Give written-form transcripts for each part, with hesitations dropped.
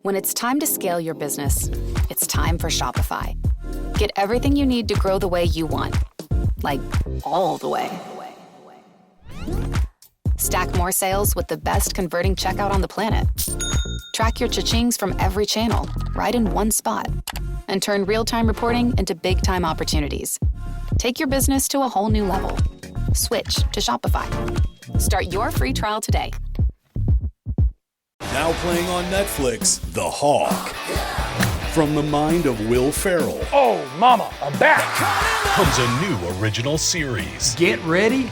When it's time to scale your business, it's time for Shopify. Get everything you need to grow the way you want. Like, all the way. Stack more sales with the best converting checkout on the planet. Track your cha-chings from every channel, right in one spot. And turn real-time reporting into big-time opportunities. Take your business to a whole new level. Switch to Shopify. Start your free trial today. Now playing on Netflix, The Hawk. From the mind of Will Ferrell. Oh, mama, I'm back! Comes a new original series. Get ready.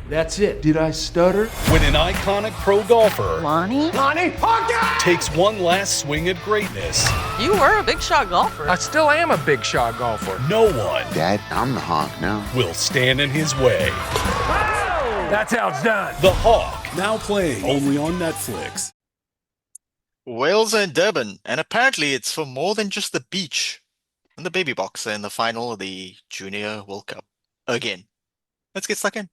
That's it. Did I stutter? When an iconic pro golfer Lonnie, Hawkeye! takes one last swing at greatness, you were a big shot golfer. I still am a big shot golfer. no one Dad, I'm the Hawk now. will stand in his way. That's how it's done. The Hawk, now playing only on Netflix. Wales and Durban, and apparently it's for more than just the beach. And the baby Boks are in the final of the Junior World Cup. Again. Let's get stuck in.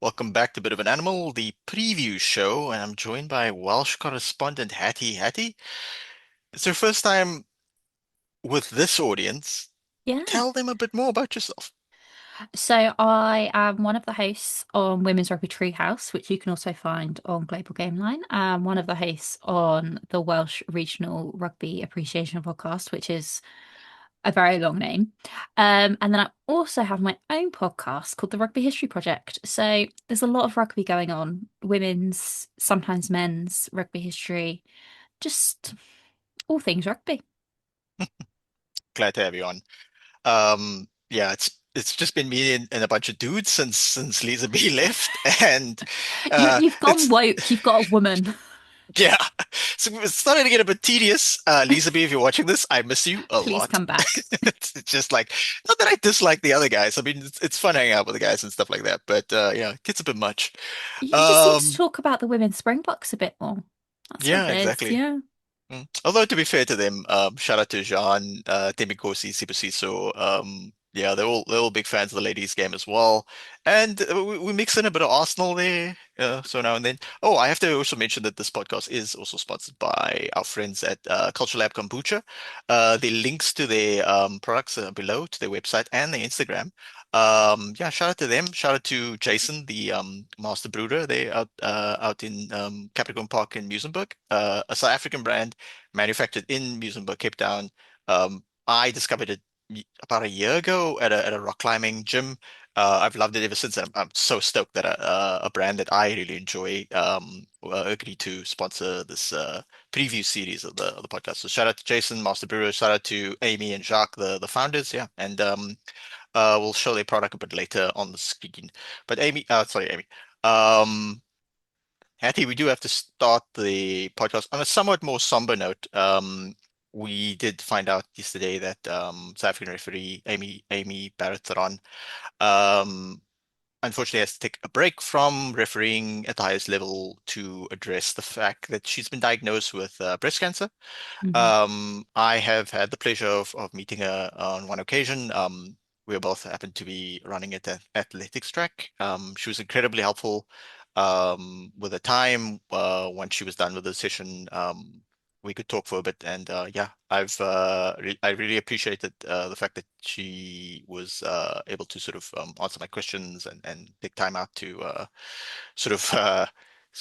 Welcome back to Bit of an Animal, the preview show, and I'm joined by Welsh correspondent Hattie. Hattie, it's your first time with this audience. Yeah. Tell them a bit more about yourself. So I am one of the hosts on Women's Rugby Treehouse, which you can also find on Global Gainline. I'm one of the hosts on the Welsh Regional Rugby Appreciation Podcast, which is a very long name. And then I also have my own podcast called the Rugby History Project. So there's a lot of rugby going on, women's, sometimes men's rugby history, just all things rugby. Glad to have you on. Yeah, it's just been me and a bunch of dudes since Lisa B left, and You've gone woke. You've got a woman. yeah, so it's starting to get a bit tedious. Lisa B, if you're watching this, I miss you a Please lot. come back. It's just like, not that I dislike the other guys. I mean, it's fun hanging out with the guys and stuff like that, but yeah, it gets a bit much. You just need to talk about the women's Springboks a bit more. That's Yeah, what it is, exactly. Yeah. Although to be fair to them, shout out to Jean, Temikosi, Sibusiso. Yeah, they're all big fans of the ladies' game as well, and we mix in a bit of Arsenal there, so now and then. Oh, I have to also mention that this podcast is also sponsored by our friends at Culture Lab Kombucha. The links to their products are below, to their website and their Instagram. Yeah, shout out to them. Shout out to Jason, the master brewder. They out in Capricorn Park in Muizenberg, a South African brand manufactured in Muizenberg, Cape Town. I discovered it about a year ago at a rock climbing gym. I've loved it ever since. I'm so stoked that a brand that I really enjoy agreed to sponsor this preview series of the podcast. So shout out to Jason, master brewer. Shout out to Amy and Jacques, the founders. Yeah, and we'll show their product a bit later on the screen. But Amy, Hattie, we do have to start the podcast on a somewhat more somber note. We did find out yesterday that South African referee Amy Barrett-Theron unfortunately has to take a break from refereeing at the highest level to address the fact that she's been diagnosed with breast cancer. I have had the pleasure of meeting her on one occasion. We both happened to be running at the athletics track. She was incredibly helpful with the time. Once she was done with the session, we could talk for a bit, and yeah, I really appreciated the fact that she was able to sort of answer my questions and take time out to sort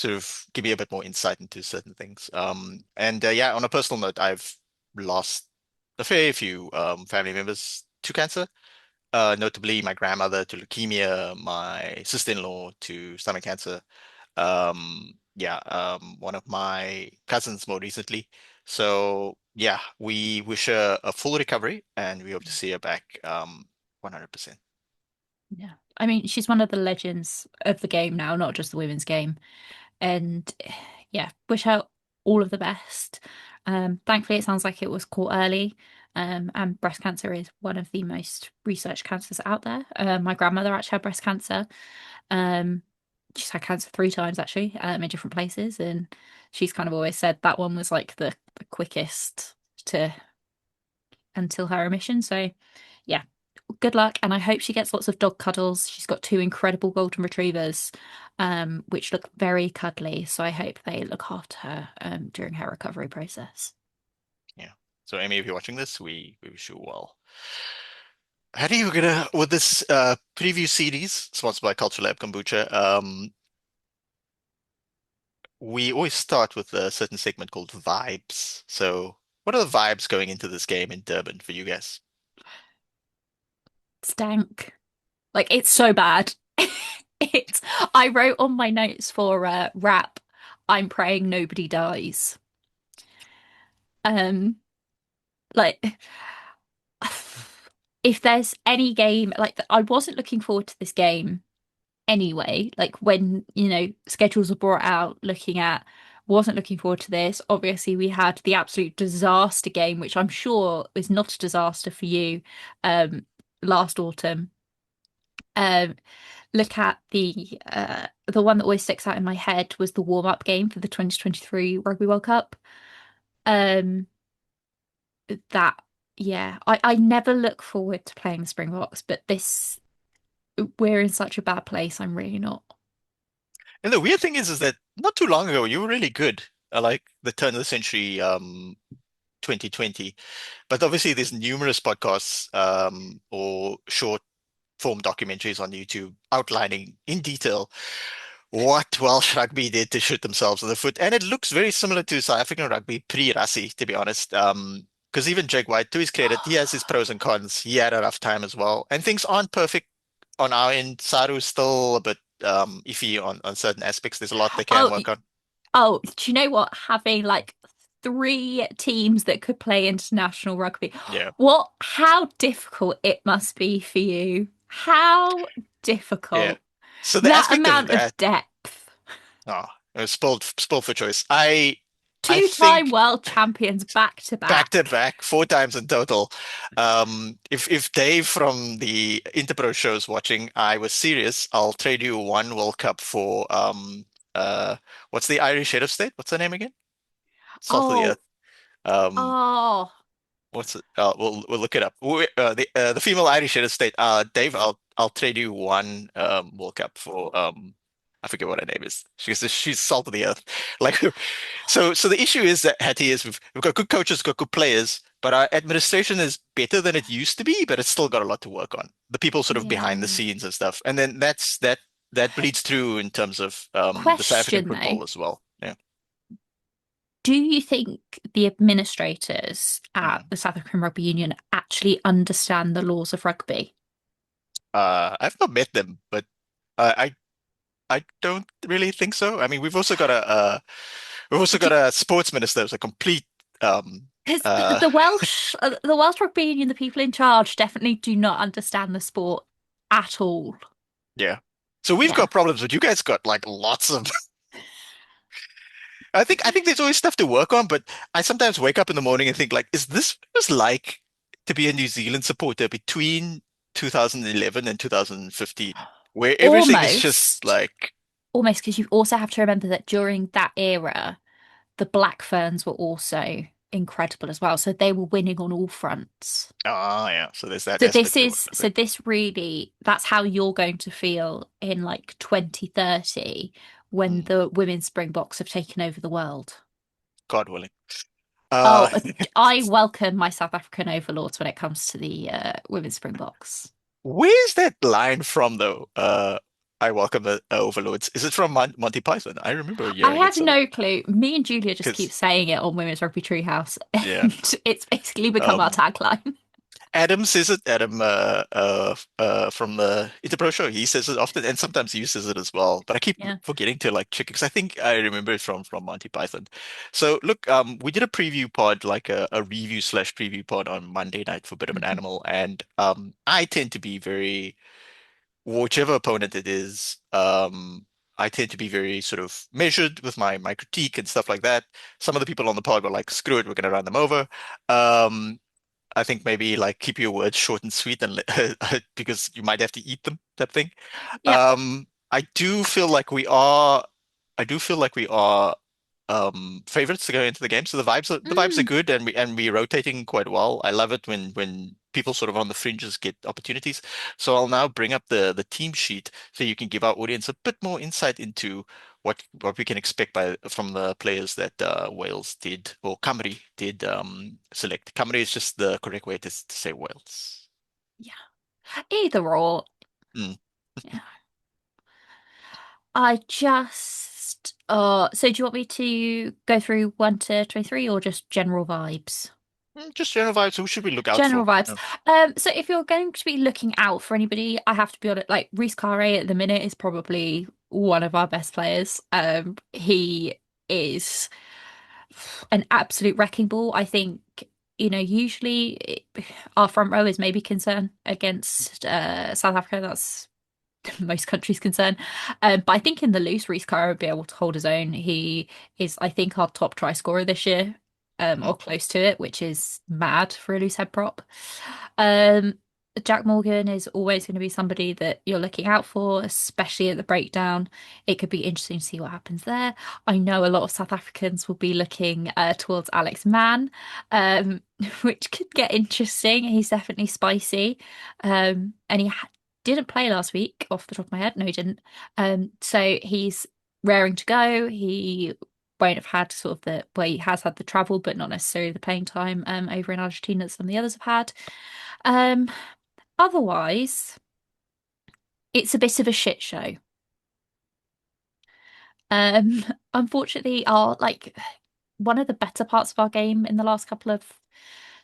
of give me a bit more insight into certain things. And yeah, on a personal note, I've lost a fair few family members to cancer. Notably my grandmother to leukemia, my sister-in-law to stomach cancer. One of my cousins more recently. So yeah, we wish her a full recovery, and we hope to see her back 100%. Yeah. I mean, she's one of the legends of the game now, not just the women's game. And yeah, wish her all of the best. Thankfully, it sounds like it was caught early. And breast cancer is one of the most researched cancers out there. My grandmother actually had breast cancer. She's had cancer 3 times actually, in different places, and she's kind of always said that one was like the quickest to until her remission. So yeah, good luck, and I hope she gets lots of dog cuddles. She's got two incredible golden retrievers, which look very cuddly. So I hope they look after her during her recovery process. Yeah. So Amy, if you're watching this, we wish you well. How do you gonna with this preview series sponsored by Culture Lab Kombucha? We always start with a certain segment called vibes. So, what are the vibes going into this game in Durban for you guys? Stank. Like it's so bad. It's I wrote on my notes for rap, I'm praying nobody dies. Um like if there's any game like I wasn't looking forward to this game anyway. Like when, schedules were brought out looking at wasn't looking forward to this. Obviously, we had the absolute disaster game, which I'm sure is not a disaster for you, last autumn. Um, look at the one that always sticks out in my head was the warm-up game for the 2023 Rugby World Cup. Um, that yeah, I never look forward to playing the Springboks, but this we're in such a bad place. I'm really not. And the weird thing is that not too long ago you were really good. Like the turn of the century, 2020. But obviously, there's numerous podcasts or short form documentaries on YouTube outlining in detail what Welsh rugby did to shoot themselves in the foot. And it looks very similar to South African rugby pre-Rassie, to be honest. Because even Jake White, to his credit, he has his pros and cons. He had a rough time as well. And things aren't perfect on our end. Saru's still a bit iffy on certain aspects. There's a lot they can Oh, work on. Oh, do you know what? Having like three teams that could play international rugby, Yeah, how difficult it must be for you. How yeah. difficult. So the That aspect of amount of that, depth. oh, it was spoiled for choice. I Two-time think world champions back to back to back. back, four times in total. If Dave from the Interpro show is watching, I was serious. I'll trade you one World Cup for what's the Irish head of state? What's her name again? Salt of the Oh, Earth. Um, oh, what's it? We'll look it up. The female Irish head of state. Dave, I'll trade you one World Cup for I forget what her name is. She's salt of the earth. Like so the issue is that Hattie is we've got good coaches, got good players, but our administration is better than it used to be, but it's still got a lot to work on. The people sort of behind the yeah. scenes and stuff. And then that bleeds through in terms of the South African Question though. football as well. Yeah. Do you think the administrators at Mhm. the South African Rugby Union actually understand the laws of rugby? I've not met them, but I don't really think so. I mean, we've also got a sports minister who's a complete um Because uh The Welsh Rugby Union, the people in charge definitely do not understand the sport at all. yeah. So we've Yeah. got problems, but you guys got like lots of I think there's always stuff to work on, but I sometimes wake up in the morning and think like, is this what it was like to be a New Zealand supporter between 2011 and 2015, where everything is just Almost, like, almost, because you also have to remember that during that era, the Black Ferns were also incredible as well. So they were winning on all fronts. ah, yeah. So there's that aspect to it, I So think. this really, that's how you're going to feel in like 2030 when Hmm. the women's Springboks have taken over the world. God willing. Oh, Uh, I welcome my South African overlords when it comes to the women's Springboks. Where's that line from though? I welcome the overlords. Is it from Monty Python? I remember I hearing it have somewhere. no clue. Me and Julia just keep Because saying it on Women's Rugby Treehouse, yeah, and it's basically become our um, tagline. Adam says it. Adam, from the Interbro show, he says it often, and sometimes he uses it as well. But I keep Yeah. forgetting to like check because I think I remember it from Monty Python. So look, we did a preview pod, like a review slash preview pod on Monday night for Bit of an Mhm. Animal, and I tend to be very whichever opponent it is, I tend to be very sort of measured with my critique and stuff like that. Some of the people on the pod were like, "Screw it, we're going to run them over." Um, I think maybe like keep your words short and sweet, and because you might have to eat them, type thing. Yep. I do feel like we are. I do feel like we are favorites to go into the game. So the vibes are Mm, good, and we're rotating quite well. I love it when people sort of on the fringes get opportunities. So I'll now bring up the team sheet so you can give our audience a bit more insight into what we can expect from the players that Wales did, or Cymru did select. Cymru is just the correct way to say Wales. yeah. Either or. Mm. Yeah. So do you want me to go through 1 to 23 or just general vibes? Just general vibes. Who should we look out General for? vibes. So if you're going to be looking out for anybody, I have to be honest, like Reece Carre at the minute is probably one of our best players. He is an absolute wrecking ball. I think, usually our front row is maybe concern against South Africa. That's most countries' concern. But I think in the loose, Reece Carre would be able to hold his own. He is, I think, our top try scorer this year, or Mm. close to it, which is mad for a loose head prop. Um, Jack Morgan is always going to be somebody that you're looking out for, especially at the breakdown. It could be interesting to see what happens there. I know a lot of South Africans will be looking towards Alex Mann, um, which could get interesting. He's definitely spicy. And didn't play last week off the top of my head. No, he didn't. So he's raring to go. He won't have had sort of well, he has had the travel, but not necessarily the playing time over in Argentina that some of the others have had. Um, Otherwise, it's a bit of a shit show. Um, Unfortunately, our like one of the better parts of our game in the last couple of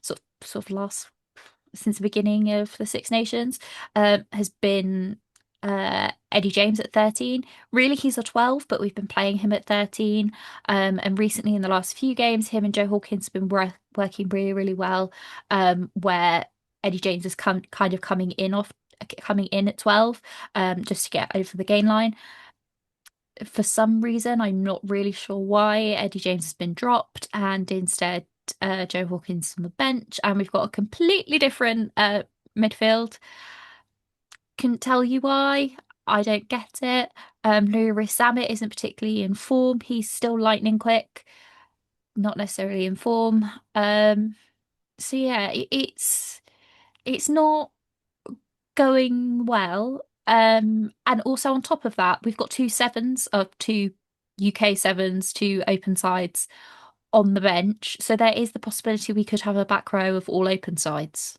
sort of last since the beginning of the Six Nations has been Eddie James at 13. Really, he's a 12, but we've been playing him at 13. And recently, in the last few games, him and Joe Hawkins have been working really, really well. Where Eddie James is kind of coming in at 12, just to get over the gain line. For some reason, I'm not really sure why, Eddie James has been dropped and instead Joe Hawkins on the bench, and we've got a completely different midfield. Couldn't tell you why. I don't get it. Lewis Samet isn't particularly in form. He's still lightning quick, not necessarily in form. So yeah, it's not going well. And also on top of that, we've got two sevens of two UK sevens, two open sides on the bench. So there is the possibility we could have a back row of all open sides.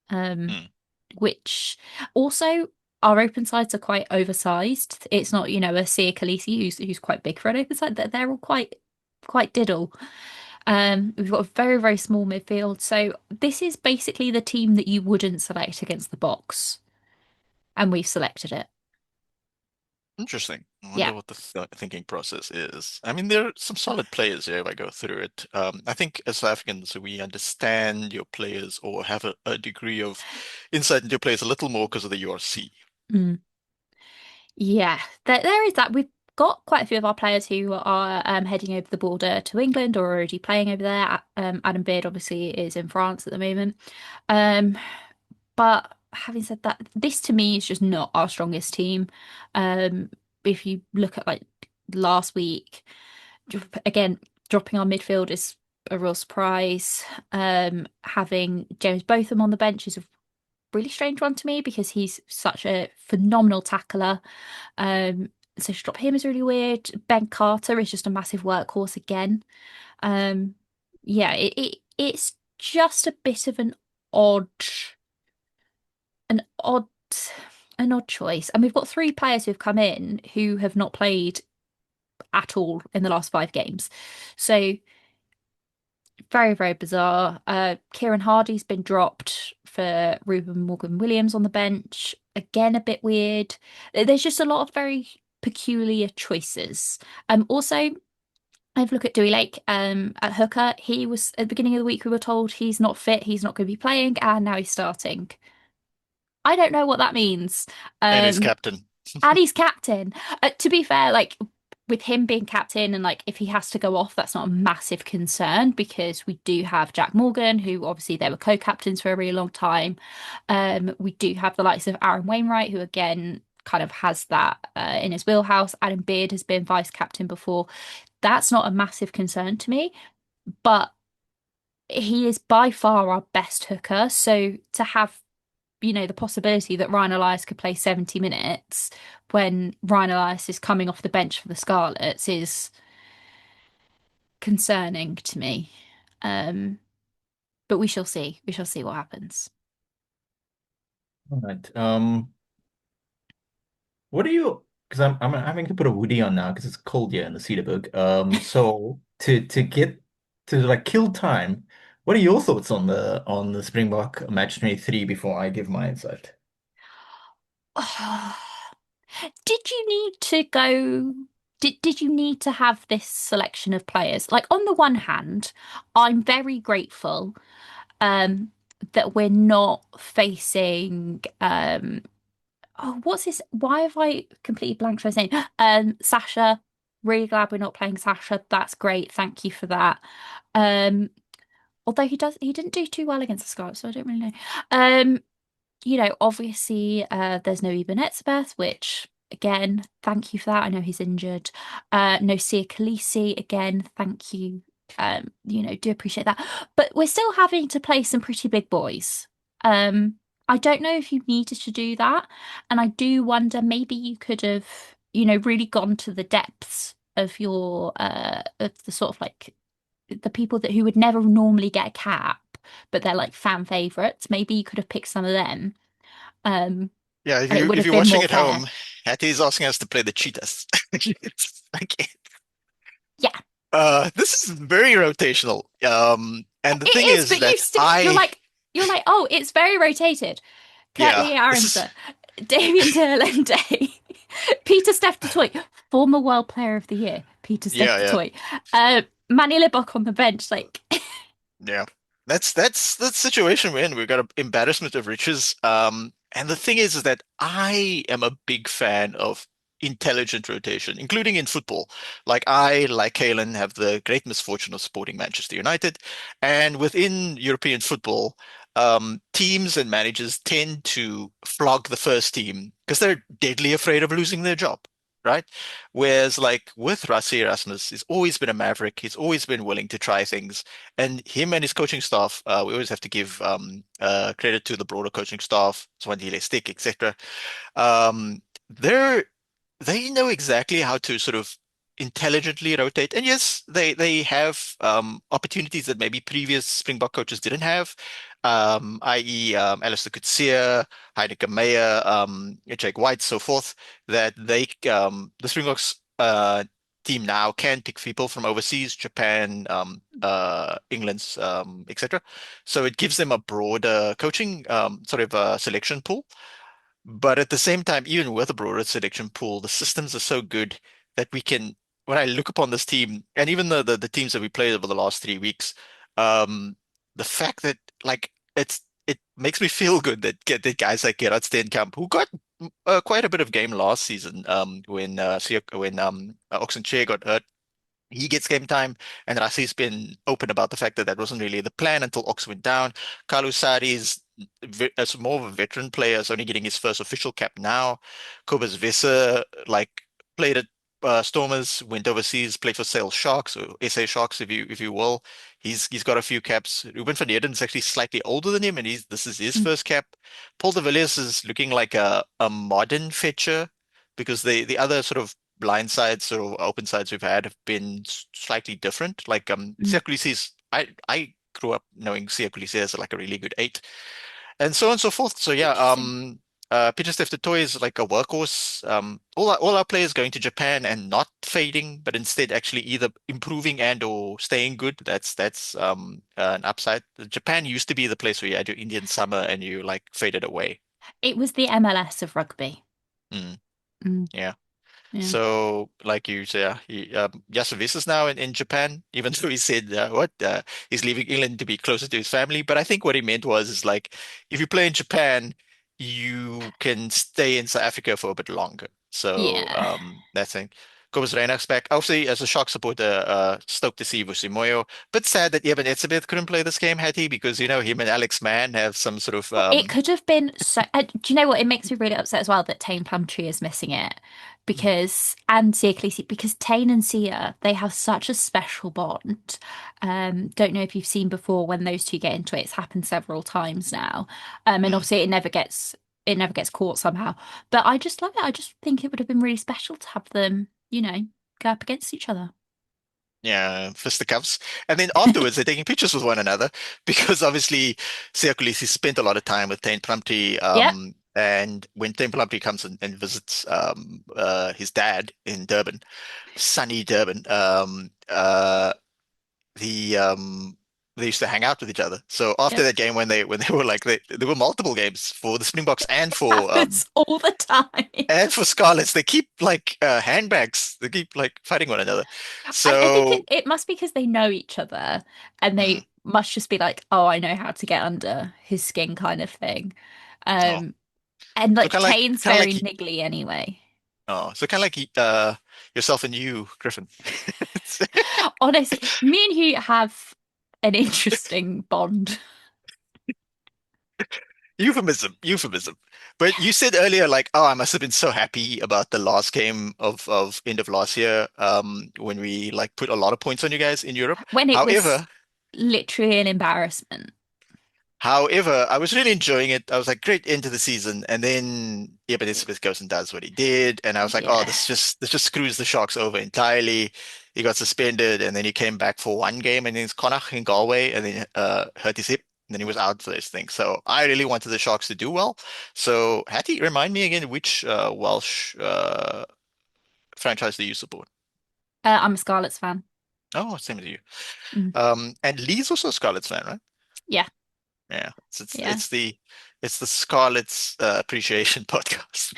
Um, Mm. which also our open sides are quite oversized. It's not, a Sia Khaleesi who's quite big for an open side. They're all quite diddle. We've got a very, very small midfield. So this is basically the team that you wouldn't select against the Boks, and we've selected it. Interesting. I Yeah. wonder what the thinking process is. I mean, there are some solid players here if I go through it. I think as South Africans, we understand your players or have a degree of insight into your players a little more because of the URC. Mm. Yeah, there is that. We've got quite a few of our players who are heading over the border to England or already playing over there. Adam Beard obviously is in France at the moment. Um, but having said that, this to me is just not our strongest team. Um, if you look at like last week, again, dropping our midfield is a real surprise. Having James Botham on the bench is a really strange one to me because he's such a phenomenal tackler. Um, so to drop him is really weird. Ben Carter is just a massive workhorse again. Um, yeah, it's just a bit of odd an odd an odd choice. And we've got three players who've come in who have not played at all in the last 5 games. So very, very bizarre. Kieran Hardy's been dropped for Ruben Morgan Williams on the bench. Again, a bit weird. There's just a lot of very peculiar choices. Also, I've looked at Dewey Lake at hooker. He was at the beginning of the week we were told he's not fit, he's not going to be playing, and now he's starting. I don't know what that means. And his Um, captain. and he's captain. To be fair, like with him being captain and like if he has to go off, that's not a massive concern because we do have Jack Morgan, who obviously they were co-captains for a really long time. We do have the likes of Aaron Wainwright, who again kind of has that in his wheelhouse. Adam Beard has been vice captain before. that's not a massive concern to me. But he is by far our best hooker. So to have, the possibility that Ryan Elias could play 70 minutes when Ryan Elias is coming off the bench for the Scarlets is concerning to me. Um, but we shall see. We shall see what happens. All right. What do you? Because I'm having to put a hoodie on now because it's cold here in the Cedarburg. So to get to like kill time, what are your thoughts on the Springbok match 23 before I give my insight? Did you need to go? Did you need to have this selection of players? Like on the one hand, I'm very grateful that we're not facing oh, what's this? Why have I completely blanked for his name? Sasha. Really glad we're not playing Sasha. That's great. Thank you for that. Um, although he didn't do too well against the Scarlets, so I don't really know. Obviously, there's no Eben Etzebeth, which again, thank you for that. I know he's injured. No Sia Khaleesi, again, thank you. Do appreciate that. But we're still having to play some pretty big boys. I don't know if you needed to do that, and I do wonder maybe you could have, really gone to the depths of your of the sort of like the people that who would never normally get a cap, but they're like fan favorites. Maybe you could have picked some of them. Um, Yeah, and it would if have you're been watching more at fair. home, Hattie's asking us to play the cheetahs. It's like, Yeah, this is very rotational. And the thing it is, is but you that still you're like, oh, it's very rotated. yeah, Kurtley this is Aronson, Damien Derlende, Peter Steph Toy, former World Player of the Year, Peter Steph yeah, Toy, Manny Libbok on the bench, like yeah. That's the situation we're in. We've got an embarrassment of riches. And the thing is that I am a big fan of intelligent rotation, including in football. Like I, like Kalen, have the great misfortune of supporting Manchester United, and within European football, teams and managers tend to flog the first team because they're deadly afraid of losing their job. Right? Whereas, like with Rassie Erasmus, he's always been a maverick. He's always been willing to try things, and him and his coaching staff, we always have to give credit to the broader coaching staff, Swandile Stick, etc. They're they know exactly how to sort of intelligently rotate. And yes, they have opportunities that maybe previous Springbok coaches didn't have, i.e., Alistair Coetzee, Heideke Meyer, Jake White, so forth, that the Springboks team now can pick people from overseas, Japan, England's, etc. So it gives them a broader coaching sort of selection pool. But at the same time, even with a broader selection pool, the systems are so good that we can, when I look upon this team, and even the teams that we played over the last 3 weeks, um, the fact that like it makes me feel good that get the guys like Gerard Steenkamp, who got quite a bit of game last season, when Oxenchair got hurt, he gets game time, and Rassi's been open about the fact that that wasn't really the plan until Ox went down. Carlos Sari is as more of a veteran player, is only getting his first official cap now. Kobus Visser, like, played at Stormers, went overseas, played for Sale Sharks, or SA Sharks, if you will. He's got a few caps. Ruben van Heerden's actually slightly older than him, and this is his first cap. Paul de Villiers is looking like a modern fetcher, because the other sort of blind sides or open sides we've had have been slightly different. Like Siya Kolisi's, I grew up knowing Siya Kolisi as like a really good eight, and so on and so forth. So yeah, interesting. Peter Steph Toy is like a workhorse. All our players going to Japan and not fading, but instead actually either improving and or staying good. That's an upside. Japan used to be the place where you had your Indian summer and you like faded away. It was the MLS of rugby. Mm, Mm, yeah. yeah. So, like you say, Yasovis is now in Japan, even though he said he's leaving England to be closer to his family. But I think what he meant was is like, if you play in Japan, you can stay in South Africa for a bit longer. So Yeah. that's thing. Kobus Reinach's back. Obviously, as a Shark supporter, stoked to see Vusi. Bit sad that Eben Etzebeth couldn't play this game, had he? Because, him and Alex Mann have some sort of It could have been so. Do you know what? It makes me really upset as well that Tane Plumtree is missing it because and Sia Khaleesi because Tane and Sia they have such a special bond. Don't know if you've seen before when those two get into it. It's happened several times now. And Mm. obviously it never gets caught somehow. But I just love it. I just think it would have been really special to have them, go up against each other. Yeah, fisticuffs. And then afterwards, they're taking pictures with one another because obviously Sia Khaleesi spent a lot of time with Tane Plumtree. Yep. And when Tane Plumtree comes and visits his dad in Durban, sunny Durban, the they used to hang out with each other. So after Yep. that game, when they were like there were multiple games for the Springboks Happens all the time. and for Scarlets. They keep like handbags. They keep like fighting one another. I think it, So it must be because they know each other and mm, they must just be like, oh, I know how to get under his skin kind of thing. oh, Um, and so like Tane's kind of very like niggly anyway. so kind of like yourself and you, Griffin. Honestly, me and Hugh have an interesting bond. Euphemism, euphemism. But you said earlier, like, oh, I must have been so happy about the last game of end of last year, when we like put a lot of points on you guys in Europe. When it was However, literally an embarrassment. However, I was really enjoying it. I was like, great end to the season, and then Eben Etzebeth goes and does what he did, and I was like, oh, Yeah. this just screws the Sharks over entirely. He got suspended, and then he came back for one game, and then it's Connacht in Galway, and then hurt his hip, and then he was out for this thing. So I really wanted the Sharks to do well. So Hattie, remind me again which Welsh franchise do you support? I'm a Scarlets fan. Oh, same as you. Mm. And Lee's also a Scarlets fan, right? Yeah. Yeah, it's Yeah. it's the Scarlet's appreciation podcast.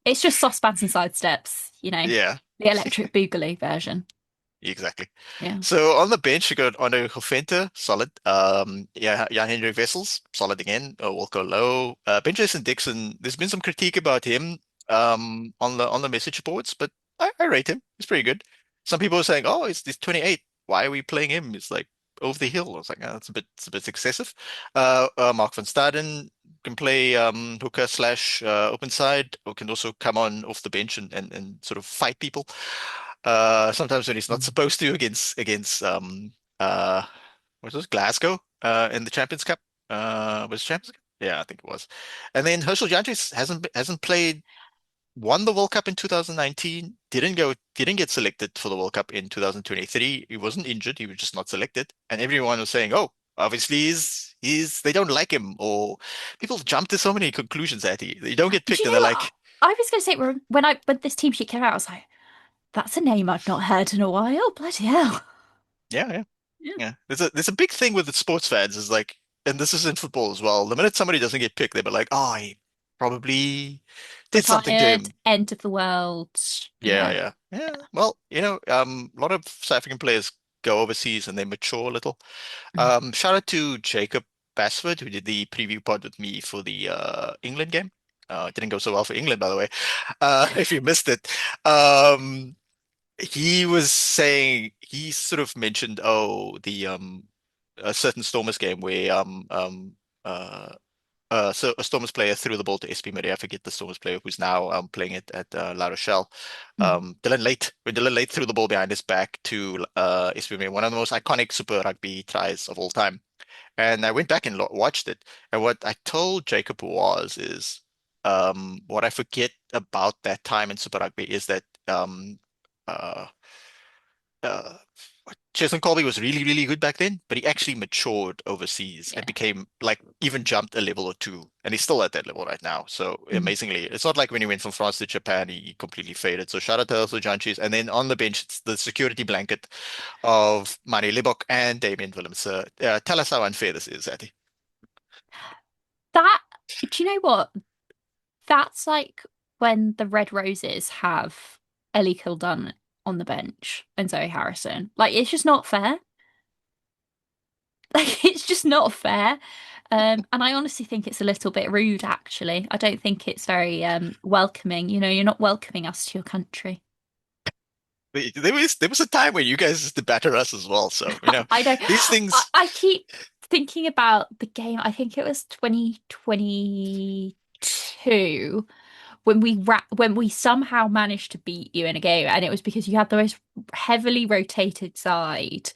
It's just saucepans and sidesteps. Yeah, The electric boogaloo version. exactly. Yeah. So on the bench, you got Ono Hofente, solid. Yeah, Jan-Hendrik Wessels, solid again. Will go low. Ben Jason Dixon, there's been some critique about him on the message boards, but I rate him. He's pretty good. Some people are saying, oh, he's 28. Why are we playing him? It's like over the hill. I was like, oh, it's a bit excessive. Mark van Staden can play hooker slash open side, or can also come on off the bench and sort of fight people. Sometimes when he's not supposed to against uh what was it, Glasgow in the Champions Cup. Was it Champions Cup? Yeah, I think it was. And then Herschel Jantjies hasn't played, won the World Cup in 2019, didn't get selected for the World Cup in 2023. He wasn't injured, he was just not selected. And everyone was saying, oh, obviously they don't like him, or people jump to so many conclusions that he don't get Do picked, you and they're know what? like, I was going to say when this team sheet came out, I was like, that's a name I've not heard in a while. Bloody hell. yeah, yeah. Yeah. Yeah, there's a big thing with the sports fans is like, and this is in football as well. The minute somebody doesn't get picked, they're like, oh, he probably did something to Retired, him. end of the world. Yeah, Yeah. yeah, yeah. Well, a lot of South African players go overseas and they mature a little. Mm. Shout out to Jacob Basford, who did the preview pod with me for the England game. It didn't go so well for England, by the way. If you missed it. He was saying, he sort of mentioned, oh, the a certain Stormers game where so a Stormers player threw the ball to SP Murray. I forget the Stormers player who's now playing it at La Rochelle. Mm. When Dylan Late threw the ball behind his back to SP Murray, one of the most iconic Super Rugby tries of all time. And I went back and watched it. And what I told Jacob is what I forget about that time in Super Rugby is that uh, uh, Cheslin Colby was really, really good back then, but he actually matured overseas and Yeah. became like even jumped a level or two, and he's still at that level right now. So Mm. amazingly, it's not like when he went from France to Japan, he completely faded. So shout out to also Janchis. And then on the bench, it's the security blanket of Mani Libok and Damien Willems. Tell us how unfair this is, Ati. That, do you know what? That's like when the Red Roses have Ellie Kildun on the bench and Zoe Harrison. Like, it's just not fair. Like, it's just not fair. And I honestly think it's a little bit rude, actually. I don't think it's very welcoming. You're not welcoming us to your country. There was a time where you guys used to batter us as well. So, I know. these I, things. I keep thinking about the game. I think it was 2022 when we somehow managed to beat you in a game, and it was because you had the most heavily rotated side.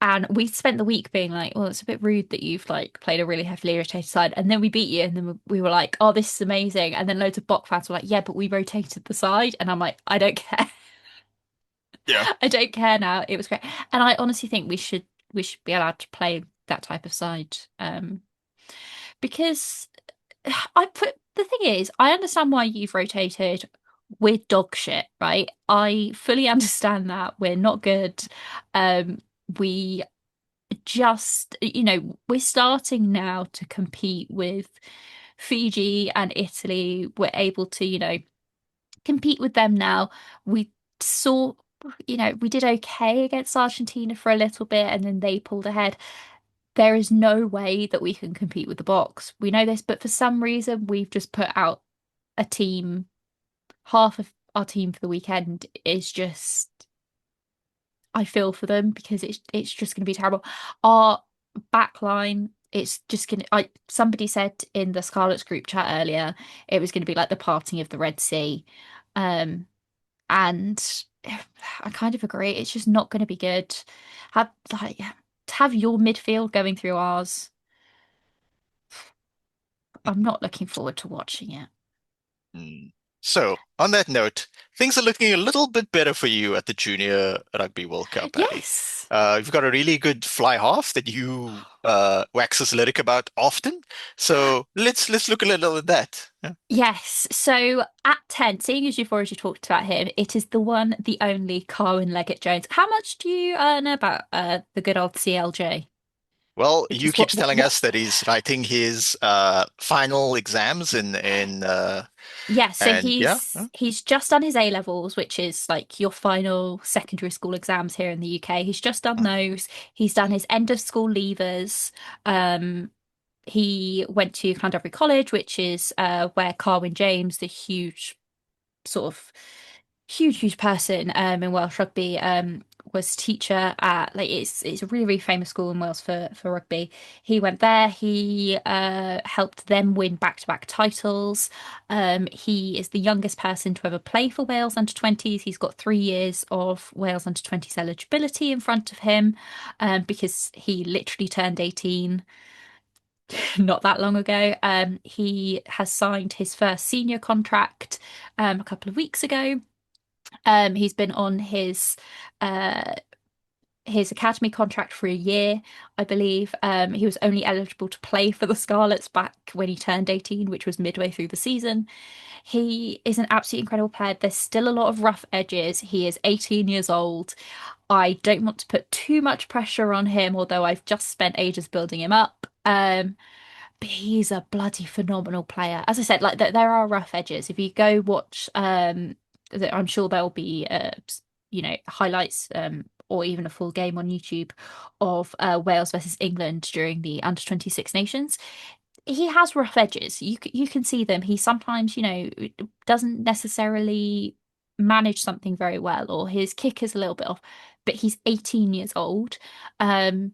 And we spent the week being like, well, it's a bit rude that you've like played a really heavily rotated side. And then we beat you, and then we were like, oh, this is amazing. And then loads of Bok fans were like, yeah, but we rotated the side. And I'm like, I don't care. Yeah. I don't care now. It was great. And I honestly think we should be allowed to play that type of side. Because the thing is, I understand why you've rotated. We're dog shit, right? I fully understand that. We're not good. We just, we're starting now to compete with Fiji and Italy. We're able to, compete with them now. We saw, we did okay against Argentina for a little bit and then they pulled ahead. There is no way that we can compete with the Boks. We know this, but for some reason, we've just put out a team. Half of our team for the weekend is just, I feel for them because it's just going to be terrible. Our back line, it's just going to, somebody said in the Scarlets group chat earlier, it was going to be like the parting of the Red Sea. Um, and I kind of agree. It's just not going to be good. To have your midfield going through ours, I'm not looking forward to watching it. Mm. So, on that note, things are looking a little bit better for you at the Junior Rugby World Cup, Patty. Yes. You've got a really good fly half that you wax us lyric about often. So let's look a little at that. Yeah. Yes. So at 10, seeing as you've already talked about him, it is the one, the only Carwyn Leggett-Jones. How much do you know about the good old CLJ? Well, Which you is keeps telling us that he's writing his final exams in yeah, so and yeah. he's just done his A levels, which is like your final secondary school exams here in the UK. He's just done those. He's done his end of school leavers. Um, he went to Llandovery College, which is where Carwyn James, the huge sort of huge person in Welsh rugby, was teacher at, like, it's a really, really famous school in Wales for rugby. He went there. He helped them win back-to-back titles. He is the youngest person to ever play for Wales under 20s. He's got 3 years of Wales under 20s eligibility in front of him, because he literally turned 18 not that long ago. He has signed his first senior contract a couple of weeks ago. He's been on uh, his academy contract for a year, I believe. He was only eligible to play for the Scarlets back when he turned 18, which was midway through the season. He is an absolutely incredible player. There's still a lot of rough edges. He is 18 years old. I don't want to put too much pressure on him, although I've just spent ages building him up. But he's a bloody phenomenal player. As I said, like there are rough edges. If you go watch, I'm sure there'll be, highlights, or even a full game on YouTube of Wales versus England during the under 26 nations. He has rough edges. You can see them. He sometimes, doesn't necessarily manage something very well, or his kick is a little bit off. But he's 18 years old. And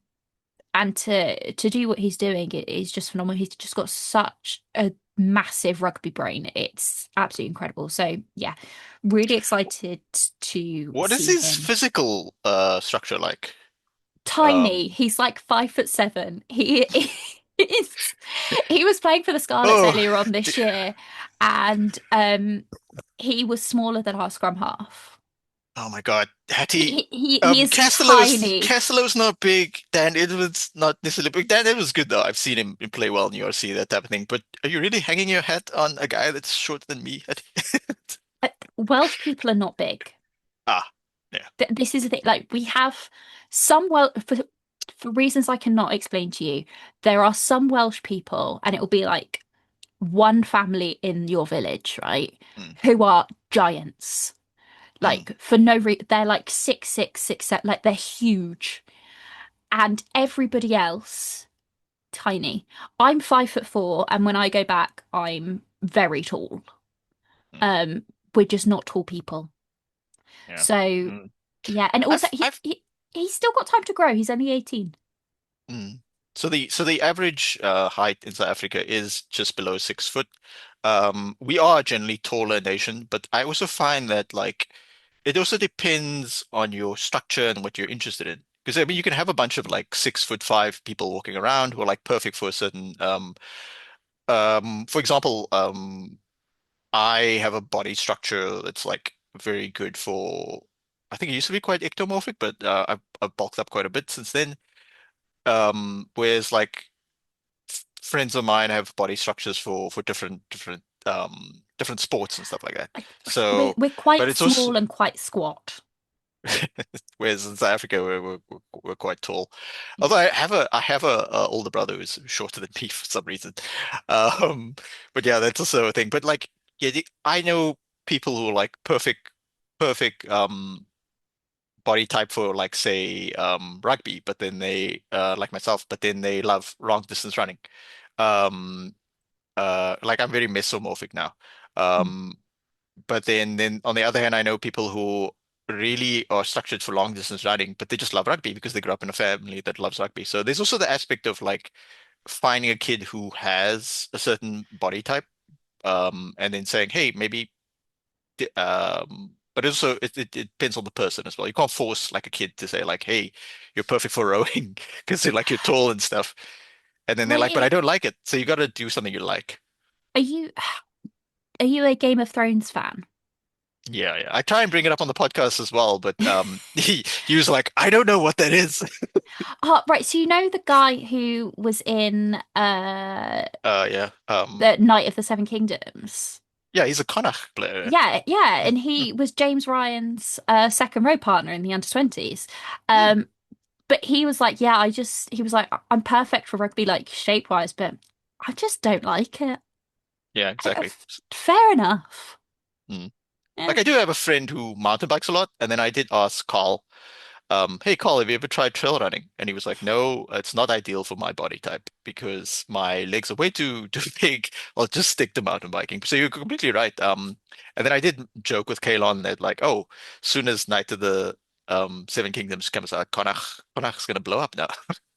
to do what he's doing is just phenomenal. He's just got such a massive rugby brain. It's absolutely incredible. So yeah, really excited to What is see his him. physical structure like? Tiny. Um, He's like 5'7". Is he was playing for the Scarlets oh, earlier on d- this year, and he was smaller than our scrum half. oh my God, Hattie. He is tiny. Castello's not big. Dan Edwards not necessarily big. Dan Edwards is good though. I've seen him play well in URC, that type of thing. But are you really hanging your hat on a guy that's shorter than me, Hattie? Welsh people are not big. Ah, yeah. This is the thing. Like, we have some for reasons I cannot explain to you. There are some Welsh people, and it will be like one family in your village, right, Mm, who are giants. mm, Like, for no reason, they're like 6'6", 6'7", like they're huge, and everybody else tiny. I'm 5'4", and when I go back, I'm very tall. mm. Um, we're just not tall people. Yeah. So Mm. yeah, and also I've he's still got time to grow. He's only 18. mm. So the average height in South Africa is just below 6 foot. We are a generally taller nation, but I also find that like it also depends on your structure and what you're interested in. Because I mean, you can have a bunch of like 6'5" people walking around who are like perfect for a certain for example, I have a body structure that's like very good for. I think it used to be quite ectomorphic, but I've bulked up quite a bit since then. Whereas like friends of mine have body structures for different sports and stuff like that. Like So, we're but quite it's also small and quite squat. whereas in South Africa we're quite tall. Yeah. Although I have a older brother who's shorter than me for some reason. Um, but yeah, that's also a thing. But like yeah, I know people who are like perfect body type for like say rugby, but then they like myself, but then they love long distance running. Um, like I'm very mesomorphic now. Mm. Um, but then on the other hand, I know people who really are structured for long distance running, but they just love rugby because they grew up in a family that loves rugby. So there's also the aspect of like finding a kid who has a certain body type, and then saying, hey, maybe but also it depends on the person as well. You can't force like a kid to say like, hey, you're perfect for rowing because they're like you're tall and stuff. And then they're like, but I Wait, don't like it. So you got to do something you like. are you are you a Game of Thrones fan? Yeah, yeah. I try and bring it up on the podcast as well, but he was like, I don't know what that is. Oh, right. So you know the guy who was in Yeah. the Knight of the Seven Kingdoms? Yeah, he's a Connacht player. Yeah, yeah, and he was James Ryan's second row partner in the under 20s. Hmm. But he was like, yeah, he was like, I'm perfect for rugby, like shape wise, but I just don't like it. Yeah, exactly. Fair enough. Hmm. Yeah. Like I do have a friend who mountain bikes a lot, and then I did ask Carl, hey Carl, have you ever tried trail running? And he was like, no, it's not ideal for my body type because my legs are way too big. I'll just stick to mountain biking. So you're completely right. And then I did joke with Kaylon that like, oh, soon as Night of the Seven Kingdoms comes out, Connacht's gonna blow up now.